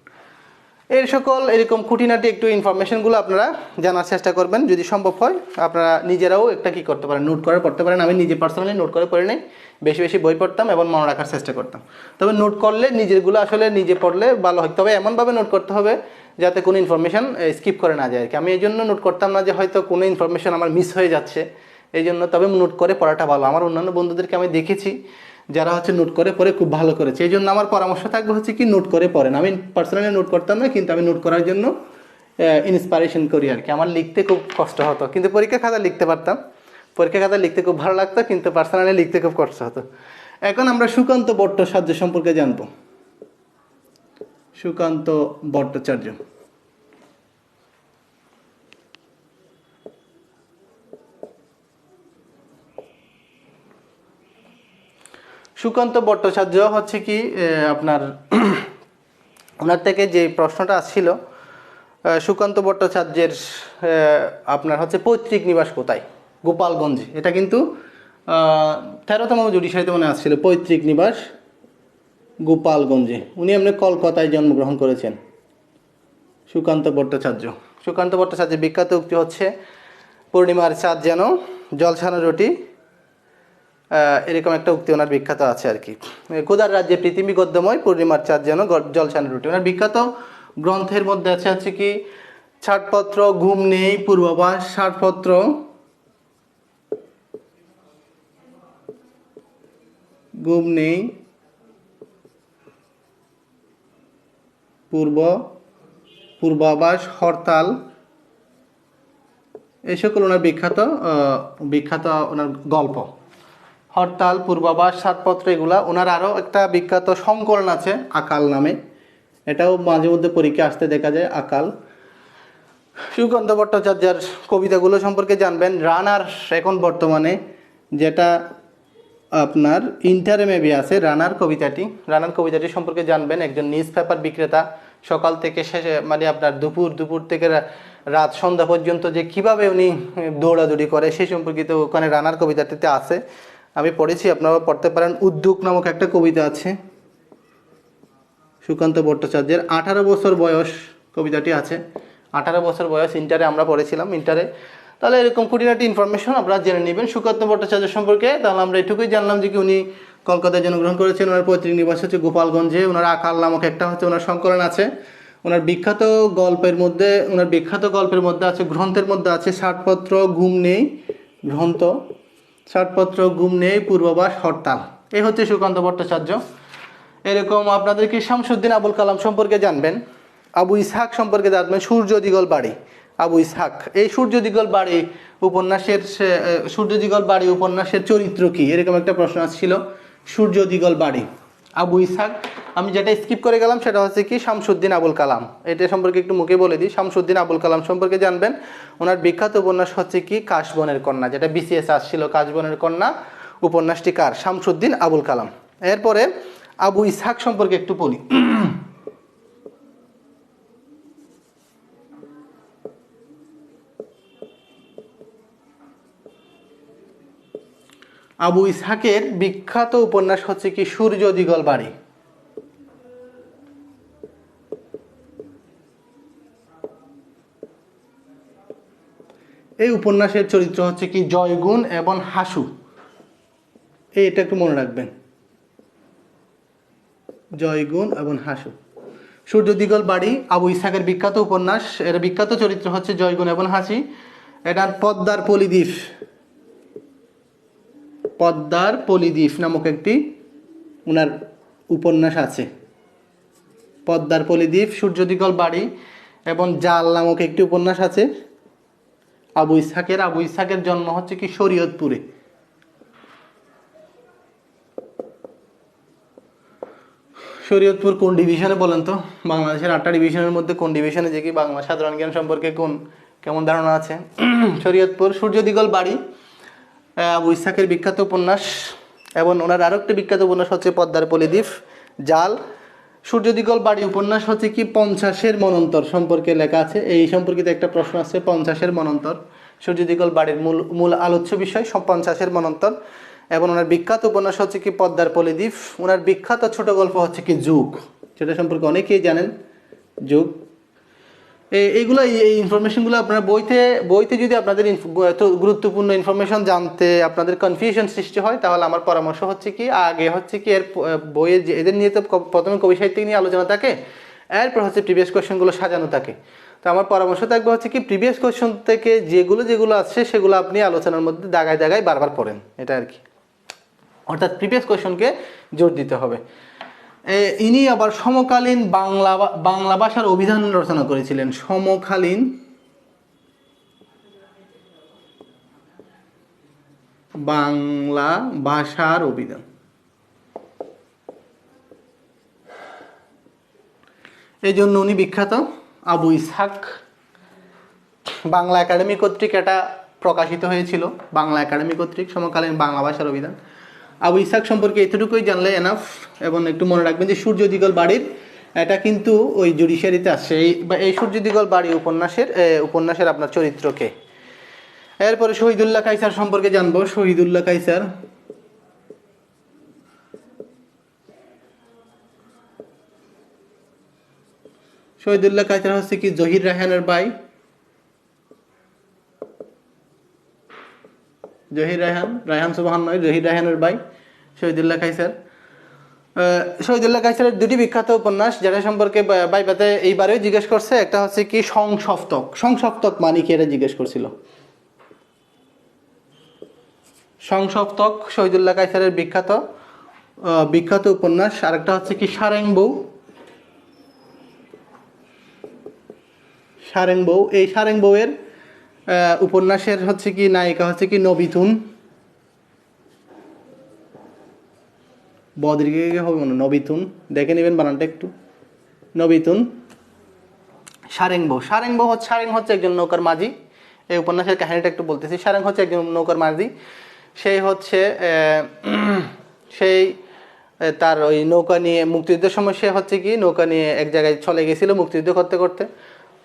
এই সকল এরকম খুঁটিনাটি একটু ইনফরমেশনগুলো আপনারা জানার চেষ্টা করবেন। যদি সম্ভব হয় আপনারা নিজেরাও একটা কী করতে পারেন, নোট করে পড়তে পারেন। আমি নিজে পার্সোনালি নোট করে পড়ে নেই, বেশি বেশি বই পড়তাম এবং মনে রাখার চেষ্টা করতাম। তবে নোট করলে নিজেরগুলো আসলে নিজে পড়লে ভালো হয়। তবে এমনভাবে নোট করতে হবে যাতে কোনো ইনফরমেশান স্কিপ করে না যায় আর কি। আমি এই জন্য নোট করতাম না যে হয়তো কোনো ইনফরমেশান আমার মিস হয়ে যাচ্ছে, এই জন্য। তবে নোট করে পড়াটা ভালো। আমার অন্যান্য বন্ধুদেরকে আমি দেখেছি যারা হচ্ছে নোট করে পড়ে খুব ভালো করেছে। এই জন্য আমার পরামর্শ থাকবে হচ্ছে কি নোট করে পড়েন। আমি পার্সোনালি নোট করতাম না, কিন্তু আমি নোট করার জন্য ইন্সপিরেশন করি আর কি। আমার লিখতে খুব কষ্ট হতো, কিন্তু পরীক্ষা খাতা লিখতে পারতাম। পরীক্ষা খাতা লিখতে খুব ভালো লাগতো, কিন্তু পার্সোনালি লিখতে খুব কষ্ট হতো। এখন আমরা সুকান্ত ভট্টাচার্য সম্পর্কে জানব। সুকান্ত ভট্টাচার্য, সুকান্ত ভট্টাচার্য হচ্ছে কি আপনার ওনার থেকে যে প্রশ্নটা আসছিল, সুকান্ত ভট্টাচার্যের আপনার হচ্ছে পৈতৃক নিবাস কোথায়? গোপালগঞ্জে। এটা কিন্তু 13তম জুডিশিয়ারিতে মনে আসছিল, পৈতৃক নিবাস গোপালগঞ্জে। উনি এমনি কলকাতায় জন্মগ্রহণ করেছেন সুকান্ত ভট্টাচার্য। সুকান্ত ভট্টাচার্যের বিখ্যাত উক্তি হচ্ছে পূর্ণিমার চাঁদ যেন জলছানো রুটি, এরকম একটা উক্তি ওনার বিখ্যাত আছে আর কি। ক্ষুধার রাজ্যে পৃথিবী গদ্যময়, পূর্ণিমার চাঁদ যেন জলছানো রুটি। ওনার বিখ্যাত গ্রন্থের মধ্যে আছে কি ছাড়পত্র, ঘুম নেই, পূর্বাভাস, ছাড়পত্র, ঘুম নেই, পূর্বাভাস, হরতাল, এই সকল ওনার বিখ্যাত ওনার গল্প। হরতাল, পূর্বাভাস, সাতপত্র, এগুলা ওনার আরও একটা বিখ্যাত সংকলন আছে আকাল নামে, এটাও মাঝে মধ্যে পরীক্ষা আসতে দেখা যায়, আকাল। সুকান্ত ভট্টাচার্যের কবিতাগুলো সম্পর্কে জানবেন। রানার এখন বর্তমানে যেটা আপনার ইন্টারে মেবি আছে, রানার কবিতাটি সম্পর্কে জানবেন। একজন নিউজ পেপার বিক্রেতা, সকাল থেকে শেষে মানে আপনার দুপুর থেকে রাত সন্ধ্যা পর্যন্ত যে কিভাবে উনি দৌড়াদৌড়ি করে সেই সম্পর্কিত ওখানে রানার কবিতাটিতে আছে, আমি পড়েছি, আপনারা পড়তে পারেন। উদ্যোগ নামক একটা কবিতা আছে সুকান্ত ভট্টাচার্যের, 18 বছর বয়স কবিতাটি আছে। 18 বছর বয়স, ইন্টারে আমরা পড়েছিলাম ইন্টারে। তাহলে এরকম খুঁটিনাটি ইনফরমেশন আপনারা জেনে নেবেন সুকান্ত ভট্টাচার্য সম্পর্কে। তাহলে আমরা এটুকুই জানলাম যে কি উনি কলকাতায় জন্মগ্রহণ করেছেন, ওনার পৈতৃক নিবাস হচ্ছে গোপালগঞ্জে, ওনার আকাল নামক একটা হচ্ছে ওনার সংকলন আছে। ওনার বিখ্যাত গল্পের মধ্যে আছে, গ্রন্থের মধ্যে আছে ষাটপত্র, ঘুম নেই গ্রন্থ, ষাটপত্র, ঘুম নেই, পূর্বাভাস, হরতাল। এই হচ্ছে সুকান্ত ভট্টাচার্য। এরকম আপনাদেরকে শামসুদ্দিন আবুল কালাম সম্পর্কে জানবেন, আবু ইসহাক সম্পর্কে জানবেন, সূর্য দিগল বাড়ি, আবু ইসহাক। এই সূর্য দিগল বাড়ি উপন্যাসের চরিত্র কি, এরকম একটা প্রশ্ন আসছিল। সূর্য দিগল বাড়ি, আবু ইসহাক। আমি যেটা স্কিপ করে গেলাম সেটা হচ্ছে কি শামসুদ্দিন আবুল কালাম, এটা সম্পর্কে একটু মুখে বলে দিই। শামসুদ্দিন আবুল কালাম সম্পর্কে জানবেন, ওনার বিখ্যাত উপন্যাস হচ্ছে কি কাশবনের কন্যা, যেটা বিসিএস আসছিল, কাশবনের কন্যা উপন্যাসটি কার? শামসুদ্দিন আবুল কালাম। এরপরে আবু ইসহাক সম্পর্কে একটু বলি। আবু ইসহাকের বিখ্যাত উপন্যাস হচ্ছে কি সূর্য দিগল বাড়ি। এই উপন্যাসের চরিত্র হচ্ছে কি জয়গুণ এবং হাসু, এটা একটু মনে রাখবেন, জয়গুণ এবং হাসু। সূর্য দিগল বাড়ি আবু ইসহাকের বিখ্যাত উপন্যাস, এর বিখ্যাত চরিত্র হচ্ছে জয়গুণ এবং হাসি। এটার পদ্মার পলিদ্বীপ নামক একটি ওনার উপন্যাস আছে। পদ্মার পলিদ্বীপ, সূর্য দিগল বাড়ি এবং জাল নামক একটি উপন্যাস আছে আবু ইসহাকের জন্ম হচ্ছে কি শরীয়তপুরে। শরীয়তপুর কোন ডিভিশনে বলেন তো? বাংলাদেশের 8টা ডিভিশনের মধ্যে কোন ডিভিশনে, যে কি বাংলা সাধারণ জ্ঞান সম্পর্কে কেমন ধারণা আছে? শরীয়তপুর। সূর্য দিগল বাড়ি আবু ইসহাকের বিখ্যাত উপন্যাস, এবং ওনার আরও একটি বিখ্যাত উপন্যাস হচ্ছে পদ্মার পলিদ্বীপ, জাল। সূর্য দিগল বাড়ি উপন্যাস হচ্ছে কি 50-এর মনন্তর সম্পর্কে লেখা আছে, এই সম্পর্কিত একটা প্রশ্ন আছে, 50-এর মনন্তর। সূর্য দিগল বাড়ির মূল আলোচ্য বিষয় 50-এর মনন্তর। এবং ওনার বিখ্যাত উপন্যাস হচ্ছে কি পদ্মার পলিদ্বীপ। ওনার বিখ্যাত ছোট গল্প হচ্ছে কি যুগ, সেটা সম্পর্কে অনেকেই জানেন, যুগ। এইগুলো এই ইনফরমেশনগুলো আপনারা বইতে যদি আপনাদের গুরুত্বপূর্ণ ইনফরমেশন জানতে আপনাদের কনফিউশন সৃষ্টি হয়, তাহলে আমার পরামর্শ হচ্ছে কি আগে হচ্ছে কি এর বইয়ের যে এদের নিয়ে তো প্রথমে কবি সাহিত্যিক নিয়ে আলোচনা থাকে, এরপর হচ্ছে প্রিভিয়াস কোয়েশ্চেনগুলো সাজানো থাকে। তো আমার পরামর্শ থাকবে হচ্ছে কি প্রিভিয়াস কোয়েশ্চেন থেকে যেগুলো আছে সেগুলো আপনি আলোচনার মধ্যে দাগায় বারবার পড়েন, এটা আর কি। অর্থাৎ প্রিভিয়াস কোয়েশ্চনকে জোর দিতে হবে। ইনি আবার সমকালীন বাংলা ভাষার অভিধান রচনা করেছিলেন। সমকালীন বাংলা ভাষার অভিধান, এই জন্য উনি বিখ্যাত। আবু ইসহাক বাংলা একাডেমি কর্তৃক এটা প্রকাশিত হয়েছিল, বাংলা একাডেমি কর্তৃক সমকালীন বাংলা ভাষার অভিধান। আবু ইসহাক সম্পর্কে এতটুকুই জানলে এনাফ। এবং একটু মনে রাখবেন যে সূর্য দিগল বাড়ির এটা কিন্তু ওই জুডিশিয়ারিতে আসছে, এই সূর্য দিগল বাড়ি উপন্যাসের আপনার চরিত্রকে। এরপরে শহীদুল্লাহ কায়সার সম্পর্কে জানবো। শহীদুল্লাহ কায়সার হচ্ছে কি জহির রায়হানের ভাই, রায়হান সুবহান নয়, জহির রায়হানের ভাই শহীদুল্লাহ কায়সারের দুটি বিখ্যাত উপন্যাস, যেটা সম্পর্কে বাইবাতে এইবারেও জিজ্ঞেস করছে। একটা হচ্ছে কি সংসপ্তক মানে কি, এটা জিজ্ঞেস করছিল। সংসপ্তক শহীদুল্লাহ কায়সারের বিখ্যাত উপন্যাস। আরেকটা হচ্ছে কি সারেং বউ, সারেং বউ, এই সারেং বউয়ের উপন্যাসের হচ্ছে কি নায়িকা হচ্ছে কি নবিতুন, বদরিকে হবে মনে নবিতুন, দেখে নেবেন বানানটা একটু, নবিতুন। সারেং বউ, সারেং হচ্ছে একজন নৌকার মাঝি। এই উপন্যাসের কাহিনীটা একটু বলতেছি। সারেং হচ্ছে একজন নৌকার মাঝি। সেই হচ্ছে সেই তার ওই নৌকা নিয়ে মুক্তিযুদ্ধের সময় সে হচ্ছে কি নৌকা নিয়ে এক জায়গায় চলে গেছিল মুক্তিযুদ্ধ করতে করতে।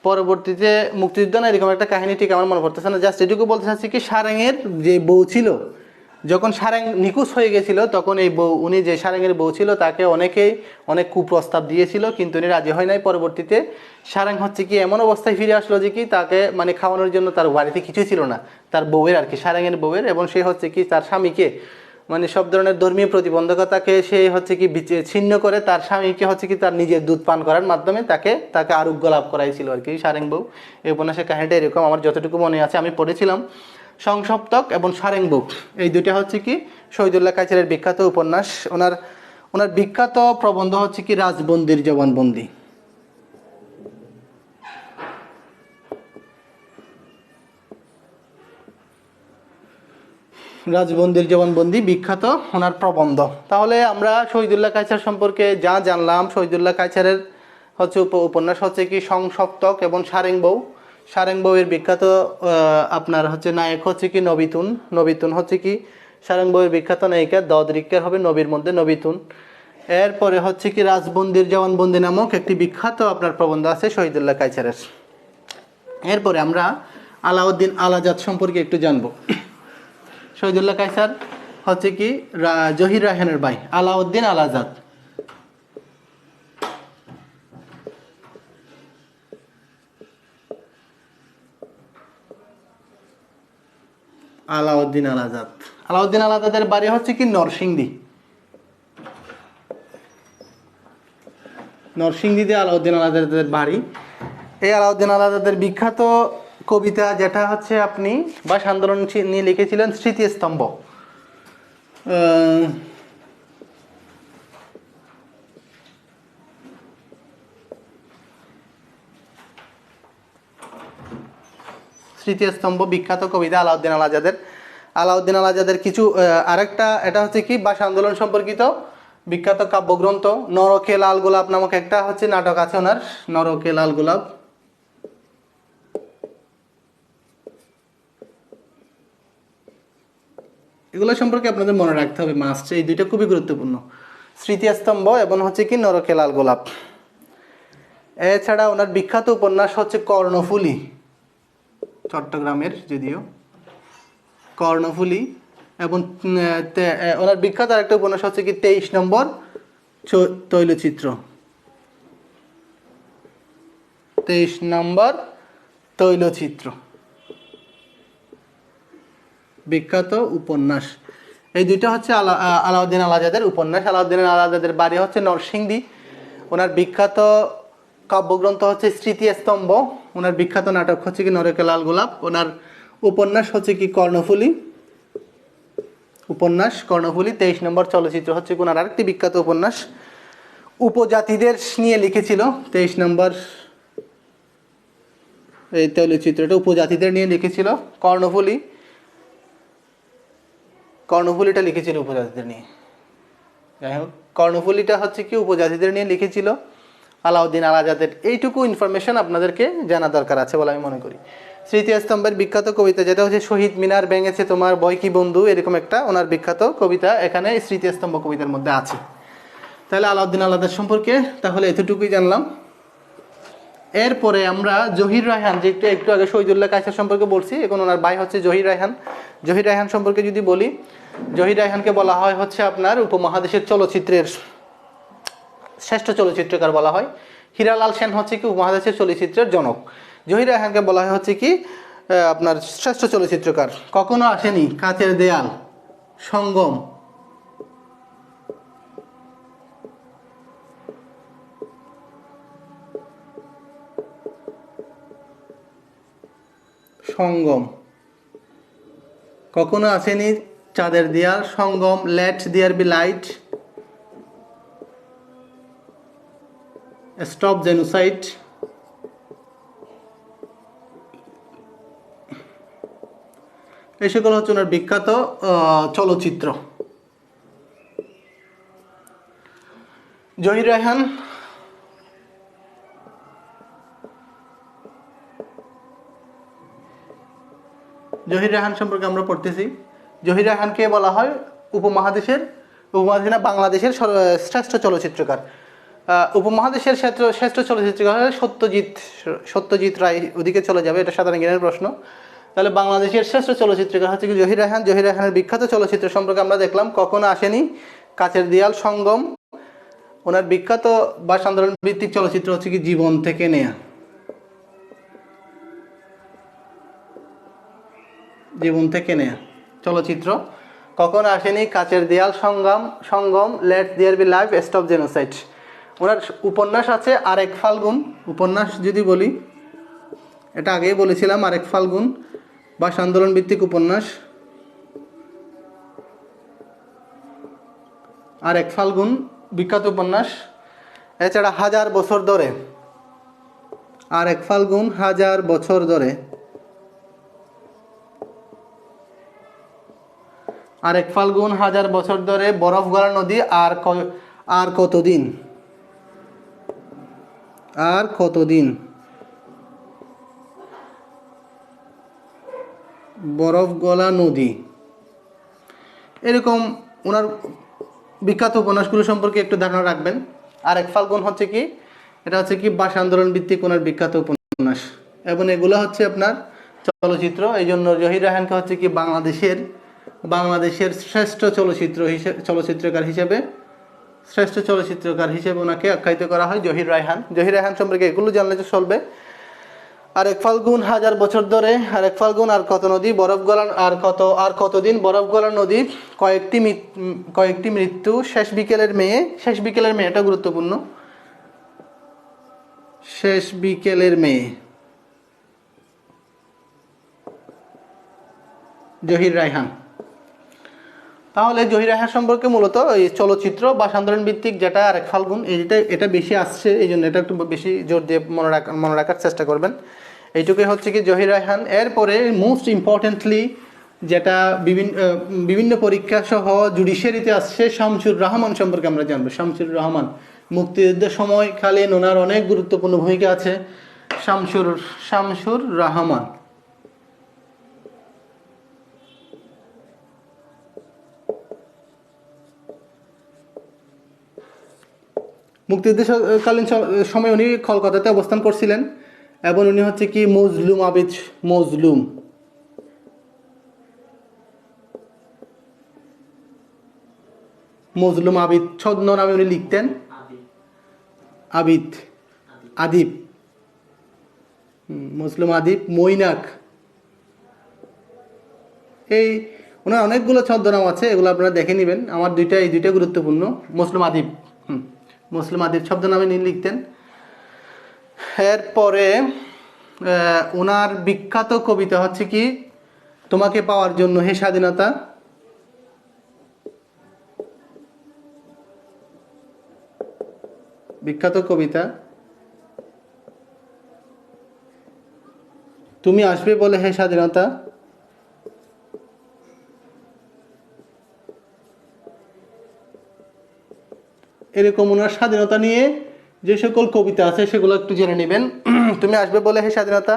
পরবর্তীতে মুক্তিযুদ্ধ না এরকম একটা কাহিনী ঠিক আমার মনে পড়তেছে না, জাস্ট এটুকু বলতে চাচ্ছি কি সারেংয়ের যে বউ ছিল, যখন সারেং নিখোঁজ হয়ে গেছিল তখন এই বউ, উনি যে সারেংয়ের বউ ছিল তাকে অনেকেই অনেক কুপ্রস্তাব দিয়েছিল, কিন্তু উনি রাজি হয় নাই। পরবর্তীতে সারেং হচ্ছে কি এমন অবস্থায় ফিরে আসলো যে কি তাকে মানে খাওয়ানোর জন্য তার বাড়িতে কিছুই ছিল না, তার বউয়ের আর কি, সারেংয়ের বউয়ের, এবং সে হচ্ছে কি তার স্বামীকে মানে সব ধরনের ধর্মীয় প্রতিবন্ধকতাকে সে হচ্ছে কি ছিন্ন করে তার স্বামীকে হচ্ছে কি তার নিজের দুধ পান করার মাধ্যমে তাকে আরোগ্য লাভ করাইছিল আর কি সারেং বউ। এই উপন্যাসের কাহিনীটা এরকম, আমার যতটুকু মনে আছে আমি পড়েছিলাম। সংসপ্তক এবং সারেং বউ এই দুইটা হচ্ছে কি শহীদুল্লাহ কায়সারের বিখ্যাত উপন্যাস। ওনার বিখ্যাত প্রবন্ধ হচ্ছে কি রাজবন্দির জবানবন্দি। রাজবন্দির জবানবন্দি বিখ্যাত ওনার প্রবন্ধ। তাহলে আমরা শহীদুল্লাহ কায়সার সম্পর্কে যা জানলাম, শহীদুল্লাহ কায়সারের হচ্ছে উপন্যাস হচ্ছে কি সংসপ্তক এবং সারেং বউ। সারেং বউয়ের বিখ্যাত আপনার হচ্ছে নায়ক হচ্ছে কি নবিতুন। নবিতুন হচ্ছে কি সারেং বউয়ের বিখ্যাত নায়িকা, দদরিক্কার হবে নবীর মধ্যে নবিতুন। এরপরে হচ্ছে কি রাজবন্দির জবানবন্দি নামক একটি বিখ্যাত আপনার প্রবন্ধ আছে শহীদুল্লাহ কায়সারের। এরপরে আমরা আলাউদ্দিন আলাজাদ সম্পর্কে একটু জানবো। শহীদুল্লাহ কায়সার হচ্ছে কি জহির রায়হানের ভাই আলাউদ্দিন আলাজাদ। আলাউদ্দিন আলাজাদের বাড়ি হচ্ছে কি নরসিংদীতে আলাউদ্দিন আলাজাদের বাড়ি। এই আলাউদ্দিন আলাজাদের বিখ্যাত কবিতা যেটা হচ্ছে আপনি ভাষা আন্দোলন নিয়ে লিখেছিলেন স্মৃতিস্তম্ভ। স্মৃতিস্তম্ভ বিখ্যাত কবিতা আলাউদ্দিন আলাজাদের কিছু আরেকটা এটা হচ্ছে কি ভাষা আন্দোলন সম্পর্কিত বিখ্যাত কাব্যগ্রন্থ নরকে লাল গোলাপ নামক একটা হচ্ছে নাটক আছে ওনার, নরকে লাল গোলাপ। এগুলো সম্পর্কে আপনাদের মনে রাখতে হবে মাস্ট, এই দুইটা খুবই গুরুত্বপূর্ণ, স্মৃতিস্তম্ভ এবং হচ্ছে কি নরকে লাল গোলাপ। এছাড়া ওনার বিখ্যাত উপন্যাস হচ্ছে কর্ণফুলী, চট্টগ্রামের যদিও কর্ণফুলী। এবং ওনার বিখ্যাত আরেকটা উপন্যাস হচ্ছে কি 23 নম্বর তৈলচিত্র। 23 নম্বর তৈলচিত্র বিখ্যাত উপন্যাস। এই দুইটা হচ্ছে আলাউদ্দিন আলাজাদের উপন্যাস। আলাউদ্দিন আলাজাদের বাড়ি হচ্ছে নরসিংদী। ওনার বিখ্যাত কাব্যগ্রন্থ হচ্ছে স্মৃতিস্তম্ভ। ওনার বিখ্যাত নাটক হচ্ছে কি নরকে লাল গোলাপ। ওনার উপন্যাস হচ্ছে কি কর্ণফুলী। 23 নম্বর চলচ্চিত্র হচ্ছে ওনার আরেকটি বিখ্যাত উপন্যাস, উপজাতিদের নিয়ে লিখেছিল। 23 নম্বর এই তৈলচিত্রটা উপজাতিদের নিয়ে লিখেছিল। কর্ণফুলীটা লিখেছিল উপজাতিদের নিয়ে। যাই হোক, কর্ণফুলীটা হচ্ছে কি উপজাতিদের নিয়ে লিখেছিল আলাউদ্দিন আলাজাদের। এইটুকু ইনফরমেশন আপনাদেরকে জানা দরকার আছে বলে আমি মনে করি। স্মৃতিস্তম্ভের বিখ্যাত কবিতা যেটা হচ্ছে শহীদ মিনার ভেঙেছে তোমার ভয় কি বন্ধু, এরকম একটা ওনার বিখ্যাত কবিতা এখানে স্মৃতিস্তম্ভ কবিতার মধ্যে আছে। তাহলে আলাউদ্দিন আলাজাদ সম্পর্কে তাহলে এতটুকুই জানলাম। এরপরে আমরা জহির রায়হান, যে একটু আগে শহীদুল্লাহ কায়সার সম্পর্কে বলছি, এখন ওনার ভাই হচ্ছে জহির রায়হান। জহির রায়হান সম্পর্কে যদি বলি, জহির রায়হানকে বলা হয় হচ্ছে আপনার উপমহাদেশের চলচ্চিত্রের শ্রেষ্ঠ চলচ্চিত্রকার বলা হয়। হীরালাল সেন হচ্ছে কি উপমহাদেশের চলচ্চিত্রের জনক। জহির রায়হানকে বলা হয় হচ্ছে কি আপনার শ্রেষ্ঠ চলচ্চিত্রকার। কখনো আসেনি, কাচের দেয়াল, সঙ্গম, কখনো আসেনি, চাঁদের দেয়াল, সঙ্গম, let there be light, stop genocide, এই সকল হচ্ছে ওনার বিখ্যাত চলচ্চিত্র। জহির রায়হান সম্পর্কে আমরা পড়তেছি। জহির রায়হানকে বলা হয় উপমহাদেশের না বাংলাদেশের শ্রেষ্ঠ চলচ্চিত্রকার। উপমহাদেশের শ্রেষ্ঠ চলচ্চিত্রকার সত্যজিৎ রায়, ওদিকে চলে যাবে, এটা সাধারণ জ্ঞানের প্রশ্ন। তাহলে বাংলাদেশের শ্রেষ্ঠ চলচ্চিত্রকার হচ্ছে কি জহির রায়হান। জহির রায়হানের বিখ্যাত চলচ্চিত্র সম্পর্কে আমরা দেখলাম কখনো আসেনি, কাচের দেয়াল, সঙ্গম। ওনার বিখ্যাত বা আন্দোলন ভিত্তিক চলচ্চিত্র হচ্ছে কি জীবন থেকে নেয়া। চলচ্চিত্র কখনো আসেনি, কাচের দেয়াল, সঙ্গম, let's there be life, stop genocide. ওনার উপন্যাস আছে আরেক ফাল্গুন। উপন্যাস যদি বলি, এটা আগেই বলেছিলাম, আরেক ফাল্গুন ভাষা আন্দোলন ভিত্তিক উপন্যাস। আরেক ফাল্গুন বিখ্যাত উপন্যাস। এছাড়া হাজার বছর ধরে, আরেক ফাল্গুন, হাজার বছর ধরে, আরেক ফাল্গুন, হাজার বছর ধরে, বরফ গলা নদী, আর কতদিন, বরফ গলা নদী। এরকম ওনার বিখ্যাত উপন্যাসগুলো সম্পর্কে একটু ধারণা রাখবেন। আরেক ফাল্গুন হচ্ছে কি, এটা হচ্ছে কি ভাষা আন্দোলন ভিত্তিক ওনার বিখ্যাত উপন্যাস, এবং এগুলো হচ্ছে আপনার চলচ্চিত্র। এই জন্য জহির রায়হানকে হচ্ছে কি বাংলাদেশের শ্রেষ্ঠ চলচ্চিত্রকার হিসেবে ওনাকে আখ্যায়িত করা হয় জহির রায়হান। জহির রায়হান সম্পর্কে এগুলো জানলে তো চলবে। আরেক ফাল্গুন, হাজার বছর ধরে, আরেক ফাল্গুন, আর কত নদী, বরফ গলা, আর কতদিন, বরফ গলা নদী, কয়েকটি মৃত্যু, শেষ বিকেলের মেয়ে, এটা গুরুত্বপূর্ণ। শেষ বিকেলের মেয়ে, জহির রায়হান। তাহলে জহির রায়হান সম্পর্কে মূলত এই চলচ্চিত্র বা আন্দোলন ভিত্তিক যেটা আরেক ফাল্গুন, এটা বেশি আসছে, এই জন্য এটা একটু বেশি জোর দিয়ে মনে রাখার চেষ্টা করবেন। এইটুকুই হচ্ছে কি জহির রায়হান। এরপরে মোস্ট ইম্পর্টেন্টলি যেটা বিভিন্ন পরীক্ষা সহ জুডিশিয়ারিতে আসছে, শামসুর রহমান সম্পর্কে আমরা জানবো। শামসুর রহমান মুক্তিযুদ্ধের সময়কালীন ওনার অনেক গুরুত্বপূর্ণ ভূমিকা আছে। শামসুর রহমান মুক্তিযুদ্ধকালীন সময় উনি কলকাতাতে অবস্থান করছিলেন, এবং উনি হচ্ছে কি মজলুম আবিদ ছদ্ম নামে উনি লিখতেন। আদিব মজলুম আদিব মৈনাক, এই ওনার অনেকগুলো ছদ্মনাম আছে, এগুলো আপনারা দেখে নেবেন। আমার এই দুইটা গুরুত্বপূর্ণ। মজলুম আদিব ছদ্মনামে লিখতেন। এরপরে ওনার বিখ্যাত কবিতা হচ্ছে কি তোমাকে পাওয়ার জন্য হে স্বাধীনতা। বিখ্যাত কবিতা তুমি আসবে বলে হে স্বাধীনতা। এরকম ওনার স্বাধীনতা নিয়ে যে সকল কবিতা আছে সেগুলো একটু জেনে নেবেন। তুমি আসবে বলে হে স্বাধীনতা,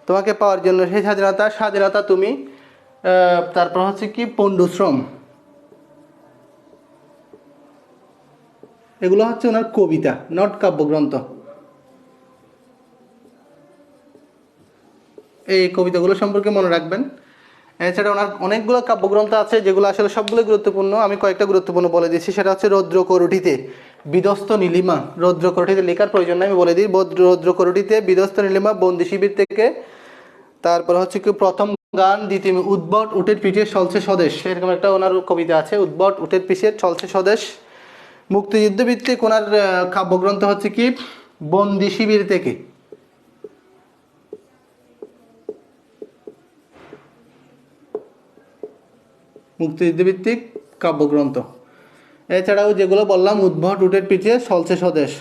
তোমাকে পাওয়ার জন্য হে স্বাধীনতা তুমি, তারপর হচ্ছে কি পণ্ডশ্রম। এগুলো হচ্ছে ওনার কবিতা, নট কাব্যগ্রন্থ। এই কবিতাগুলো সম্পর্কে মনে রাখবেন। এছাড়া ওনার অনেকগুলো কাব্যগ্রন্থ আছে যেগুলো আসলে সবগুলো গুরুত্বপূর্ণ। আমি কয়েকটা গুরুত্বপূর্ণ বলে দিচ্ছি। সেটা হচ্ছে রৌদ্রকরুটিতে বিধ্বস্ত নীলিমা। রৌদ্রকরুটিতে লেখার প্রয়োজন নাই, আমি বলে দিই। রৌদ্রকরুটিতে বিধ্বস্ত নীলিমা, বন্দি শিবির থেকে, তারপর হচ্ছে কি প্রথম গান, দ্বিতীয় উদ্ভট উটের পিঠে চলছে স্বদেশ, এরকম একটা ওনার কবিতা আছে। উদ্ভট উটের পিঠে চলছে স্বদেশ। মুক্তিযুদ্ধ ভিত্তিক ওনার কাব্যগ্রন্থ হচ্ছে কি বন্দি শিবির থেকে। মুক্তিযুদ্ধভিত্তিক কাব্যগ্রন্থ। এছাড়াও যেগুলো বললাম, উদ্ভট উটের পিঠে চলছে স্বদেশ।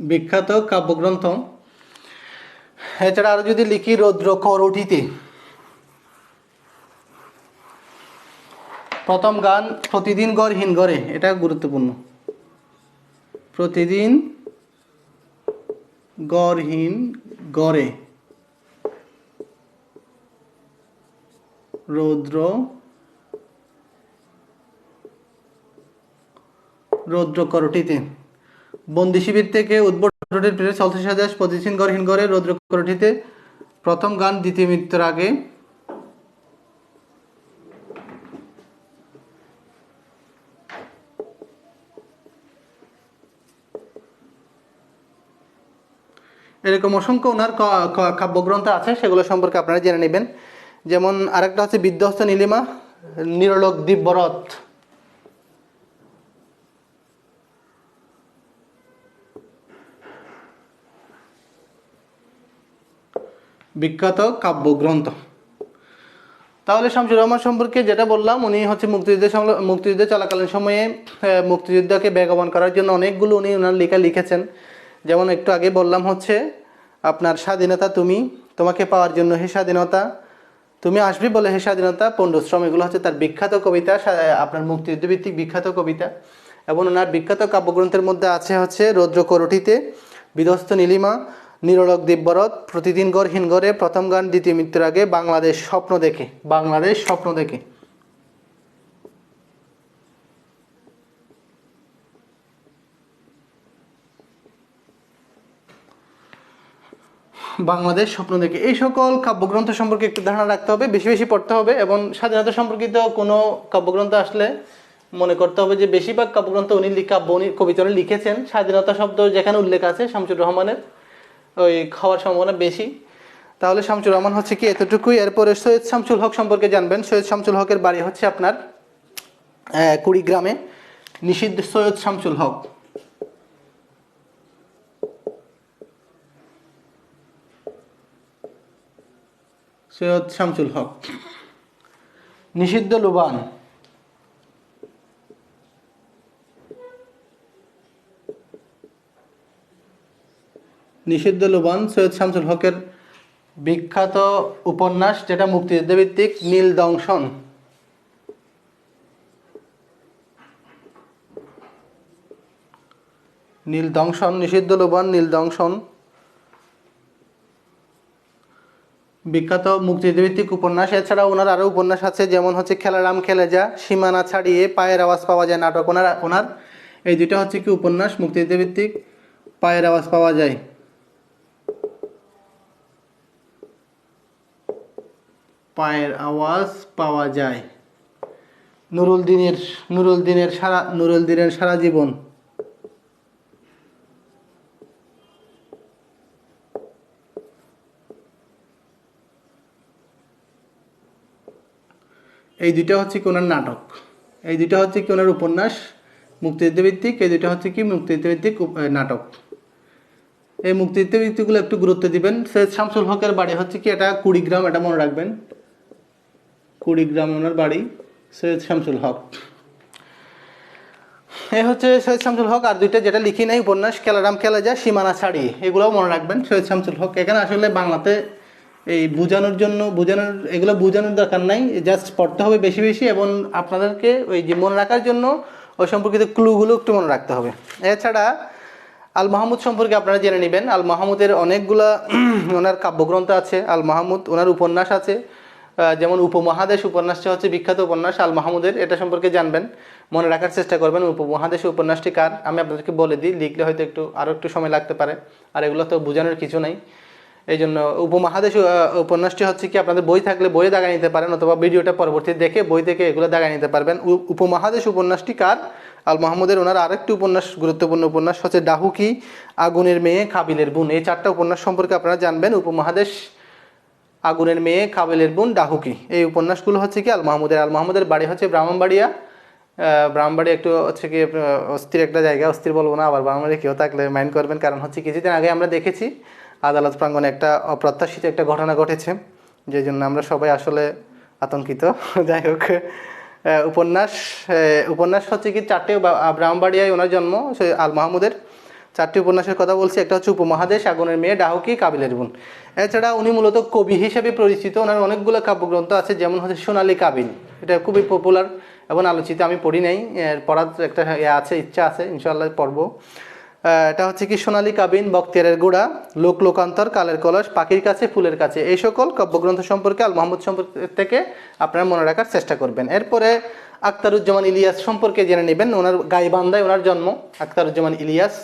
বিখ্যাত কাব্যগ্রন্থ। এছাড়া আরো যদি লিখি রৌদ্র করুটিতে, প্রথম গান প্রতিদিন গড়হীন গড়ে, এটা গুরুত্বপূর্ণ। প্রতিদিন গড়হীন গড়ে রৌদ্র করটিতে, বন্দি শিবির থেকে উদ্ভটের প্রেরে চলতে সাজাস প্রতিদিন গড়হীন গড়ে রৌদ্র করটিতে, প্রথম গান দ্বিতীয় মৃত্যুর আগে। এরকম অসংখ্য ওনার কাব্যগ্রন্থ আছে, সেগুলো সম্পর্কে আপনারা জেনে নেবেন। যেমন আরেকটা হচ্ছে বিধ্বস্ত নীলিমা, নিরলোক দিব্যরথ, বিখ্যাত কাব্যগ্রন্থ। তাহলে শামসুর রহমান সম্পর্কে যেটা বললাম, উনি হচ্ছে মুক্তিযুদ্ধ চলাকালীন সময়ে মুক্তিযুদ্ধকে বেগবান করার জন্য অনেকগুলো উনি ওনার লেখা লিখেছেন। যেমন একটু আগে বললাম হচ্ছে আপনার স্বাধীনতা তুমি, তোমাকে পাওয়ার জন্য হে স্বাধীনতা, তুমি আসবি বলে হে স্বাধীনতা, পণ্ডশ্রম, এগুলো হচ্ছে তার বিখ্যাত কবিতা, আপনার মুক্তিযুদ্ধ ভিত্তিক বিখ্যাত কবিতা। এবং ওনার বিখ্যাত কাব্যগ্রন্থের মধ্যে আছে হচ্ছে রৌদ্র করটিতে, বিধ্বস্ত নীলিমা, নিরলোক দিব্যরথ, প্রতিদিন গড়হীন গড়ে, প্রথম গান দ্বিতীয় মৃত্যুর আগে, বাংলাদেশ স্বপ্ন দেখে। বাংলাদেশ স্বপ্ন দেখে, বাংলাদেশ স্বপ্ন দেখে। এই সকল কাব্যগ্রন্থ সম্পর্কে একটু ধারণা রাখতে হবে, বেশি বেশি পড়তে হবে। এবং স্বাধীনতা সম্পর্কিত কোনো কাব্যগ্রন্থ আসলে মনে করতে হবে যে বেশিরভাগ কাব্যগ্রন্থ উনি কবিতা উনি লিখেছেন। স্বাধীনতা শব্দ যেখানে উল্লেখ আছে শামসুর রহমানের ওই খাওয়ার সম্ভাবনা বেশি। তাহলে শামসুর রহমান হচ্ছে কি এতটুকুই। এরপরে সৈয়দ শামসুল হক সম্পর্কে জানবেন। সৈয়দ শামসুল হকের বাড়ি হচ্ছে আপনার কুড়িগ্রামে। নিষিদ্ধ সৈয়দ শামসুল হক, সৈয়দ শামসুল হক। নিষিদ্ধ লুবান, নিষিদ্ধ লুবান সৈয়দ শামসুল হকের বিখ্যাত উপন্যাস, যেটা মুক্তিযুদ্ধ ভিত্তিক, নীল দংশন। নীল দংশন, নিষিদ্ধ লুবান, নীল দংশন, বিখ্যাত মুক্তিযুদ্ধভিত্তিক উপন্যাস। এছাড়া ওনার আরও উপন্যাস আছে, যেমন হচ্ছে খেলারাম খেলে যা, সীমানা ছাড়িয়ে, পায়ের আওয়াজ পাওয়া যায় নাটক। ওনার এই দুইটা হচ্ছে কি উপন্যাস মুক্তিযুদ্ধভিত্তিক, পায়ের আওয়াজ পাওয়া যায়, পায়ের আওয়াজ পাওয়া যায়, নুরুল দিনের সারা জীবন, এই দুইটা হচ্ছে কি ওনার নাটক, এই দুইটা হচ্ছে কি ওনার উপন্যাস মুক্তিযুদ্ধ ভিত্তিক, এই দুইটা হচ্ছে কি মুক্তিযুদ্ধ ভিত্তিক নাটক। এই মুক্তিযুদ্ধ ভিত্তিকগুলো একটু গুরুত্ব দিবেন। সৈয়দ শামসুল হকের বাড়ি হচ্ছে কি এটা কুড়িগ্রাম, এটা মনে রাখবেন, কুড়িগ্রাম ওনার বাড়ি, সৈয়দ শামসুল হক। এই হচ্ছে সৈয়দ শামসুল হক। আর দুইটা যেটা লিখি নাই উপন্যাস, খেলারাম খেলা যায়, সীমানা ছাড়িয়ে, এগুলোও মনে রাখবেন সৈয়দ শামসুল হক। এখানে আসলে বাংলাতে এই এগুলো বোঝানোর দরকার নাই, জাস্ট পড়তে হবে বেশি বেশি, এবং আপনাদেরকে ওই যে মনে রাখার জন্য ওই সম্পর্কিত ক্লুগুলো একটু মনে রাখতে হবে। এছাড়া আল মাহমুদ সম্পর্কে আপনারা জেনে নেবেন। আল মাহমুদের অনেকগুলা ওনার কাব্যগ্রন্থ আছে। আল মাহমুদ ওনার উপন্যাস আছে, যেমন উপমহাদেশ উপন্যাসটি হচ্ছে বিখ্যাত উপন্যাস আল মাহমুদের, এটা সম্পর্কে জানবেন, মনে রাখার চেষ্টা করবেন। উপমহাদেশ উপন্যাসটি কার আমি আপনাদেরকে বলে দিই, লিখলে হয়তো আরও একটু সময় লাগতে পারে, আর এগুলো তো বোঝানোর কিছু নেই। এই জন্য উপমহাদেশ উপন্যাসটি হচ্ছে কি আপনাদের বই থাকলে বইয়ে দাগায় নিতে পারেন, অথবা ভিডিওটা পরবর্তী দেখে বই থেকে এগুলো দাগায় নিতে পারবেন। উপমহাদেশ উপন্যাসটি কার? আল মাহমুদের। ওনার আরেকটি উপন্যাস, গুরুত্বপূর্ণ উপন্যাস হচ্ছে ডাহুকি, আগুনের মেয়ে, কাবিলের বোন। এই চারটা উপন্যাস সম্পর্কে আপনারা জানবেন। উপমহাদেশ, আগুনের মেয়ে, কাবিলের বোন, ডাহুকি, এই উপন্যাসগুলো হচ্ছে কি আল মাহমুদের। আল মাহমুদের বাড়ি হচ্ছে ব্রাহ্মণবাড়িয়া। ব্রাহ্মণবাড়ি একটু হচ্ছে কি অস্থির একটা জায়গা, অস্থির বলবো না, আবার ব্রাহ্মণবাড়ি কেউ থাকলে মাইন্ড করবেন, কারণ হচ্ছে কিছুদিন আগে আমরা দেখেছি আদালত প্রাঙ্গণে একটা অপ্রত্যাশিত একটা ঘটনা ঘটেছে, যে জন্য আমরা সবাই আসলে আতঙ্কিত। যাই হোক, উপন্যাস হচ্ছে কি চারটে, ব্রাহ্মণবাড়িয়ায় ওনার জন্ম আল মাহমুদের। 4টি উপন্যাসের কথা বলছি। একটা হচ্ছে উপমহাদেশ, আগুনের মেয়ে, ডাহুকি, কাবিলের বোন। এছাড়া উনি মূলত কবি হিসেবে পরিচিত। ওনার অনেকগুলো কাব্যগ্রন্থ আছে, যেমন হচ্ছে সোনালী কাবিল, এটা খুবই পপুলার এবং আলোচিত। আমি পড়ি নাই, পড়ার একটা আছে, ইচ্ছা আছে, ইনশাআল্লাহ পড়বো। এটা হচ্ছে কি সোনালী কাবিন, বক্তিয়ারের গোড়া, লোক লোকান্তর, কালের কলস, পাখির কাছে, ফুলের কাছে, এই সকল কাব্যগ্রন্থ সম্পর্কে আল মাহমুদ সম্পর্কে থেকে আপনারা মনে রাখার চেষ্টা করবেন। এরপরে আখতারুজ্জামান ইলিয়াস সম্পর্কে জেনে নেবেন। ওনার গাইবান্ধায় ওনার জন্ম। আখতারুজ্জামান ইলিয়াস,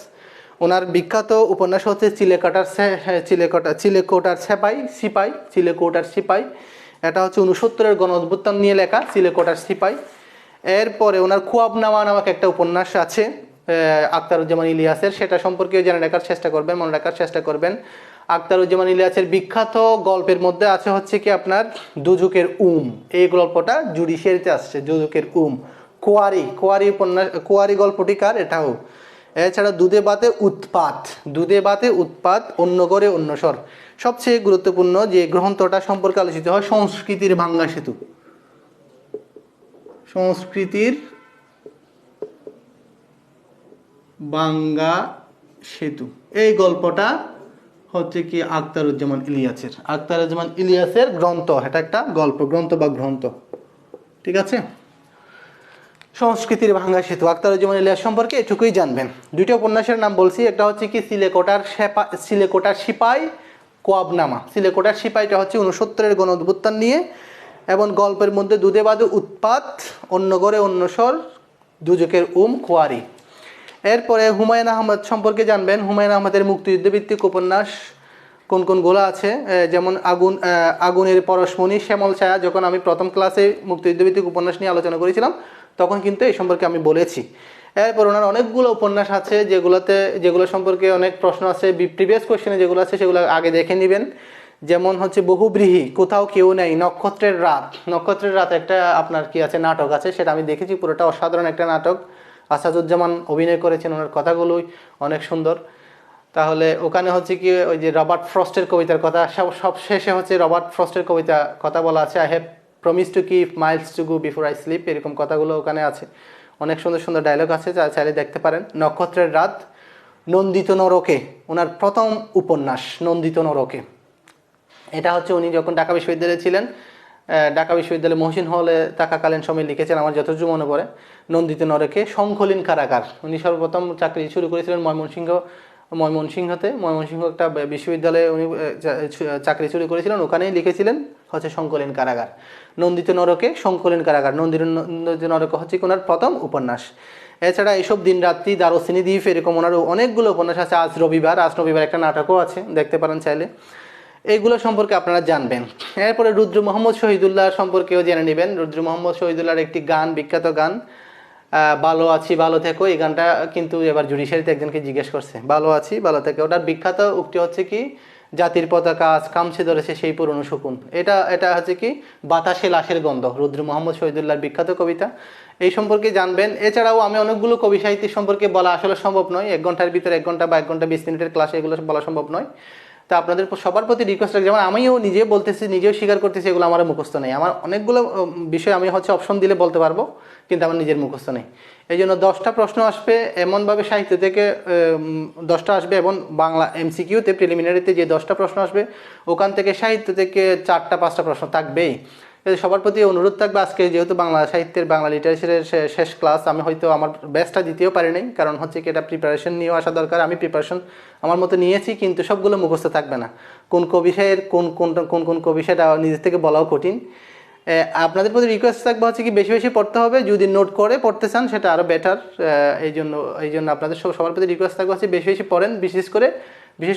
ওনার বিখ্যাত উপন্যাস হচ্ছে চিলেকোটার সিপাই। এটা হচ্ছে 69-এর গণ অভ্যুত্থান নিয়ে লেখা, চিলেকোটার সিপাই। এরপরে ওনার খোয়াবনামা নামক একটা উপন্যাস আছে আখতারুজ্জামান ইলিয়াসের, সেটা সম্পর্কে জেনে রাখার চেষ্টা করবেন, মনে রাখার চেষ্টা করবেন। আখতারুজ্জামান ইলিয়াসের বিখ্যাত গল্পের মধ্যে আছে হচ্ছে কি আপনার দুজকের এই গল্পটা জুডিশিয়ারিতে আসছে, দুজকের কোয়ারি উপন্যাস, কোয়ারি গল্পটি কার? এটাও। এছাড়া দুধে বাতে উৎপাত, অন্য করে অন্য স্বর। সবচেয়ে গুরুত্বপূর্ণ যে গ্রন্থটা সম্পর্কে আলোচিত হয় সংস্কৃতির ভাঙ্গা সেতু, এই গল্পটা হচ্ছে কি আখতারুজ্জামান ইলিয়াসের গ্রন্থ। এটা একটা গ্রন্থ। ঠিক আছে, সংস্কৃতির ভাঙ্গা সেতু, আখতারুজ্জামান ইলিয়াস সম্পর্কে এটুকুই জানবেন। 2টি উপন্যাসের নাম বলছি, একটা হচ্ছে কি চিলেকোটার সিপাই, কোয়াবনামা। চিলেকোটার সিপাইটা হচ্ছে 69-এর গণ অভ্যুত্থান নিয়ে, এবং গল্পের মধ্যে দুধে বাদে উৎপাত, অন্য গড়ে অন্য স্বর, দুজকের কোয়ারি। এরপরে হুমায়ুন আহমেদ সম্পর্কে জানবেন। হুমায়ুন আহমেদের মুক্তিযুদ্ধ ভিত্তিক উপন্যাস কোনগুলো আছে, যেমন আগুনের পরশমণি, শ্যামল ছায়া। যখন আমি প্রথম ক্লাসে মুক্তিযুদ্ধ ভিত্তিক উপন্যাস নিয়ে আলোচনা করেছিলাম তখন কিন্তু এই সম্পর্কে আমি বলেছি। এরপর ওনার অনেকগুলো উপন্যাস আছে যেগুলো সম্পর্কে অনেক প্রশ্ন আছে, প্রিভিয়াস কোয়েশ্চেনে যেগুলো আছে সেগুলো আগে দেখে নেবেন। যেমন হচ্ছে বহুব্রীহি, কোথাও কেউ নেই, নক্ষত্রের রাত একটা আপনার কি আছে নাটক আছে, সেটা আমি দেখেছি, পুরোটা অসাধারণ একটা নাটক। আসাদুজ্জামান অভিনয় করেছেন, ওনার কথাগুলোই অনেক সুন্দর। তাহলে ওখানে হচ্ছে কি ওই যে রবার্ট ফ্রস্টের কবিতার কথা, সব শেষে হচ্ছে রবার্ট ফ্রস্টের কবিতা কথা বলা আছে, I have promise to keep Miles to go before I sleep, এরকম কথাগুলো ওখানে আছে। অনেক সুন্দর সুন্দর ডায়লগ আছে, চাইলে দেখতে পারেন। নক্ষত্রের রাত, নন্দিত নরকে, ওনার প্রথম উপন্যাস নন্দিত নরকে। এটা হচ্ছে উনি যখন ঢাকা বিশ্ববিদ্যালয়ে ছিলেন, ঢাকা বিশ্ববিদ্যালয়ে মহসিন হলে থাকাকালীন সময় লিখেছেন, আমার যতটুকু মনে পড়ে। নন্দিত নরকে, সংকলীন কারাগার, উনি সর্বপ্রথম চাকরি শুরু করেছিলেন ময়মনসিংহ একটা বিশ্ববিদ্যালয়ে উনি চাকরি শুরু করেছিলেন, ওখানেই লিখেছিলেন হচ্ছে সংকলীন কারাগার। নন্দিত নরকে, সংকলীন কারাগার, নন্দিত নরকে হচ্ছে ওনার প্রথম উপন্যাস। এছাড়া এইসব দিন রাত্রি, দারুচিনি দ্বীপ, এরকম ওনার অনেকগুলো উপন্যাস আছে। আজ রবিবার একটা নাটকও আছে, দেখতে পারেন চাইলে। এইগুলো সম্পর্কে আপনারা জানবেন। এরপরে রুদ্র মোহাম্মদ শহীদুল্লাহ সম্পর্কেও জেনে নেবেন। রুদ্র মোহাম্মদ শহীদুল্লাহর একটি গান, বিখ্যাত গান, ভালো আছি ভালো থেকো, এই গানটা কিন্তু এবার জুডিশিয়ারিতে একজনকে জিজ্ঞেস করছে, ভালো আছি ভালো থেকো। ওটার বিখ্যাত উক্তি হচ্ছে কি, জাতির পতাকা আজ কামছে ধরেছে সেই পুরনো শকুন। এটা হচ্ছে কি বাতাসে লাশের গন্ধ, রুদ্র মোহাম্মদ শহীদুল্লাহর বিখ্যাত কবিতা। এই সম্পর্কে জানবেন। এছাড়াও আমি অনেকগুলো কবি সাহিত্য সম্পর্কে বলা আসলে সম্ভব নয়, 1 ঘন্টার ভিতরে 1 ঘন্টা বা 1 ঘন্টা 20 মিনিটের ক্লাসে এগুলো বলা সম্ভব নয়। তা আপনাদের সবার প্রতি রিকোয়েস্ট রাখি, যেমন আমিও নিজে বলতেছি, নিজেও স্বীকার করতেছি এগুলো আমার মুখস্থ নেই। আমার অনেকগুলো বিষয় আমি হচ্ছে অপশন দিলে বলতে পারবো, কিন্তু আমার নিজের মুখস্থ নেই। এই জন্য 10টা প্রশ্ন আসবে এমনভাবে, সাহিত্য থেকে 10টা আসবে, এবং বাংলা MCQতে প্রিলিমিনারিতে যে 10টা প্রশ্ন আসবে ওখান থেকে সাহিত্য থেকে 4টা 5টা প্রশ্ন থাকবেই। সবার প্রতি অনুরোধ থাকবে, আজকে যেহেতু বাংলা সাহিত্যের, বাংলা লিটারেচারের শেষ ক্লাস, আমি হয়তো আমার বেস্টটা দিতেও পারি নাই, কারণ হচ্ছে কি এটা প্রিপারেশন নিয়েও আসা দরকার। আমি প্রিপারেশন আমার মতো নিয়েছি, কিন্তু সবগুলো মুখস্থ থাকবে না। কোন কবিষয়ের কোন কবিষয়টা নিজের থেকে বলাও কঠিন। আপনাদের প্রতি রিকোয়েস্ট থাকবে হচ্ছে কি বেশি বেশি পড়তে হবে, যদি নোট করে পড়তে চান সেটা আরও বেটার। এই জন্য আপনাদের সবার প্রতি রিকোয়েস্ট থাকবে হচ্ছে বেশি বেশি পড়েন। বিশেষ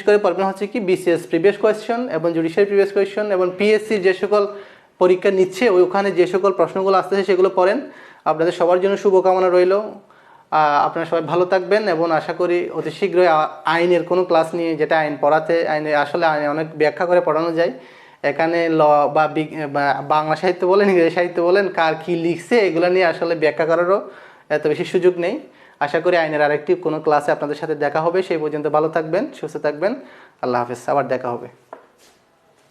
করে পড়বেন হচ্ছে কি BCS প্রিভিয়াস কোয়েশ্চন এবং জুডিশিয়ারি প্রিভিয়াস কোয়েশ্চন, এবং PSC যে সকল পরীক্ষা নিচ্ছে ওখানে যে সকল প্রশ্নগুলো আসতেছে সেগুলো পড়েন। আপনাদের সবার জন্য শুভকামনা রইল। আপনারা সবাই ভালো থাকবেন, এবং আশা করি অতি শীঘ্রই আইনের কোনো ক্লাস নিয়ে, যেটা আইন পড়াতে, আইনে অনেক ব্যাখ্যা করে পড়ানো যায়। এখানে ল বা বাংলা সাহিত্য বলেন, ইংরেজি সাহিত্য বলেন, কার কী লিখছে এগুলো নিয়ে আসলে ব্যাখ্যা করারও এত বেশি সুযোগ নেই। আশা করি আইনের আরেকটি কোনো ক্লাসে আপনাদের সাথে দেখা হবে। সেই পর্যন্ত ভালো থাকবেন, সুস্থ থাকবেন। আল্লাহ হাফেজ, আবার দেখা হবে।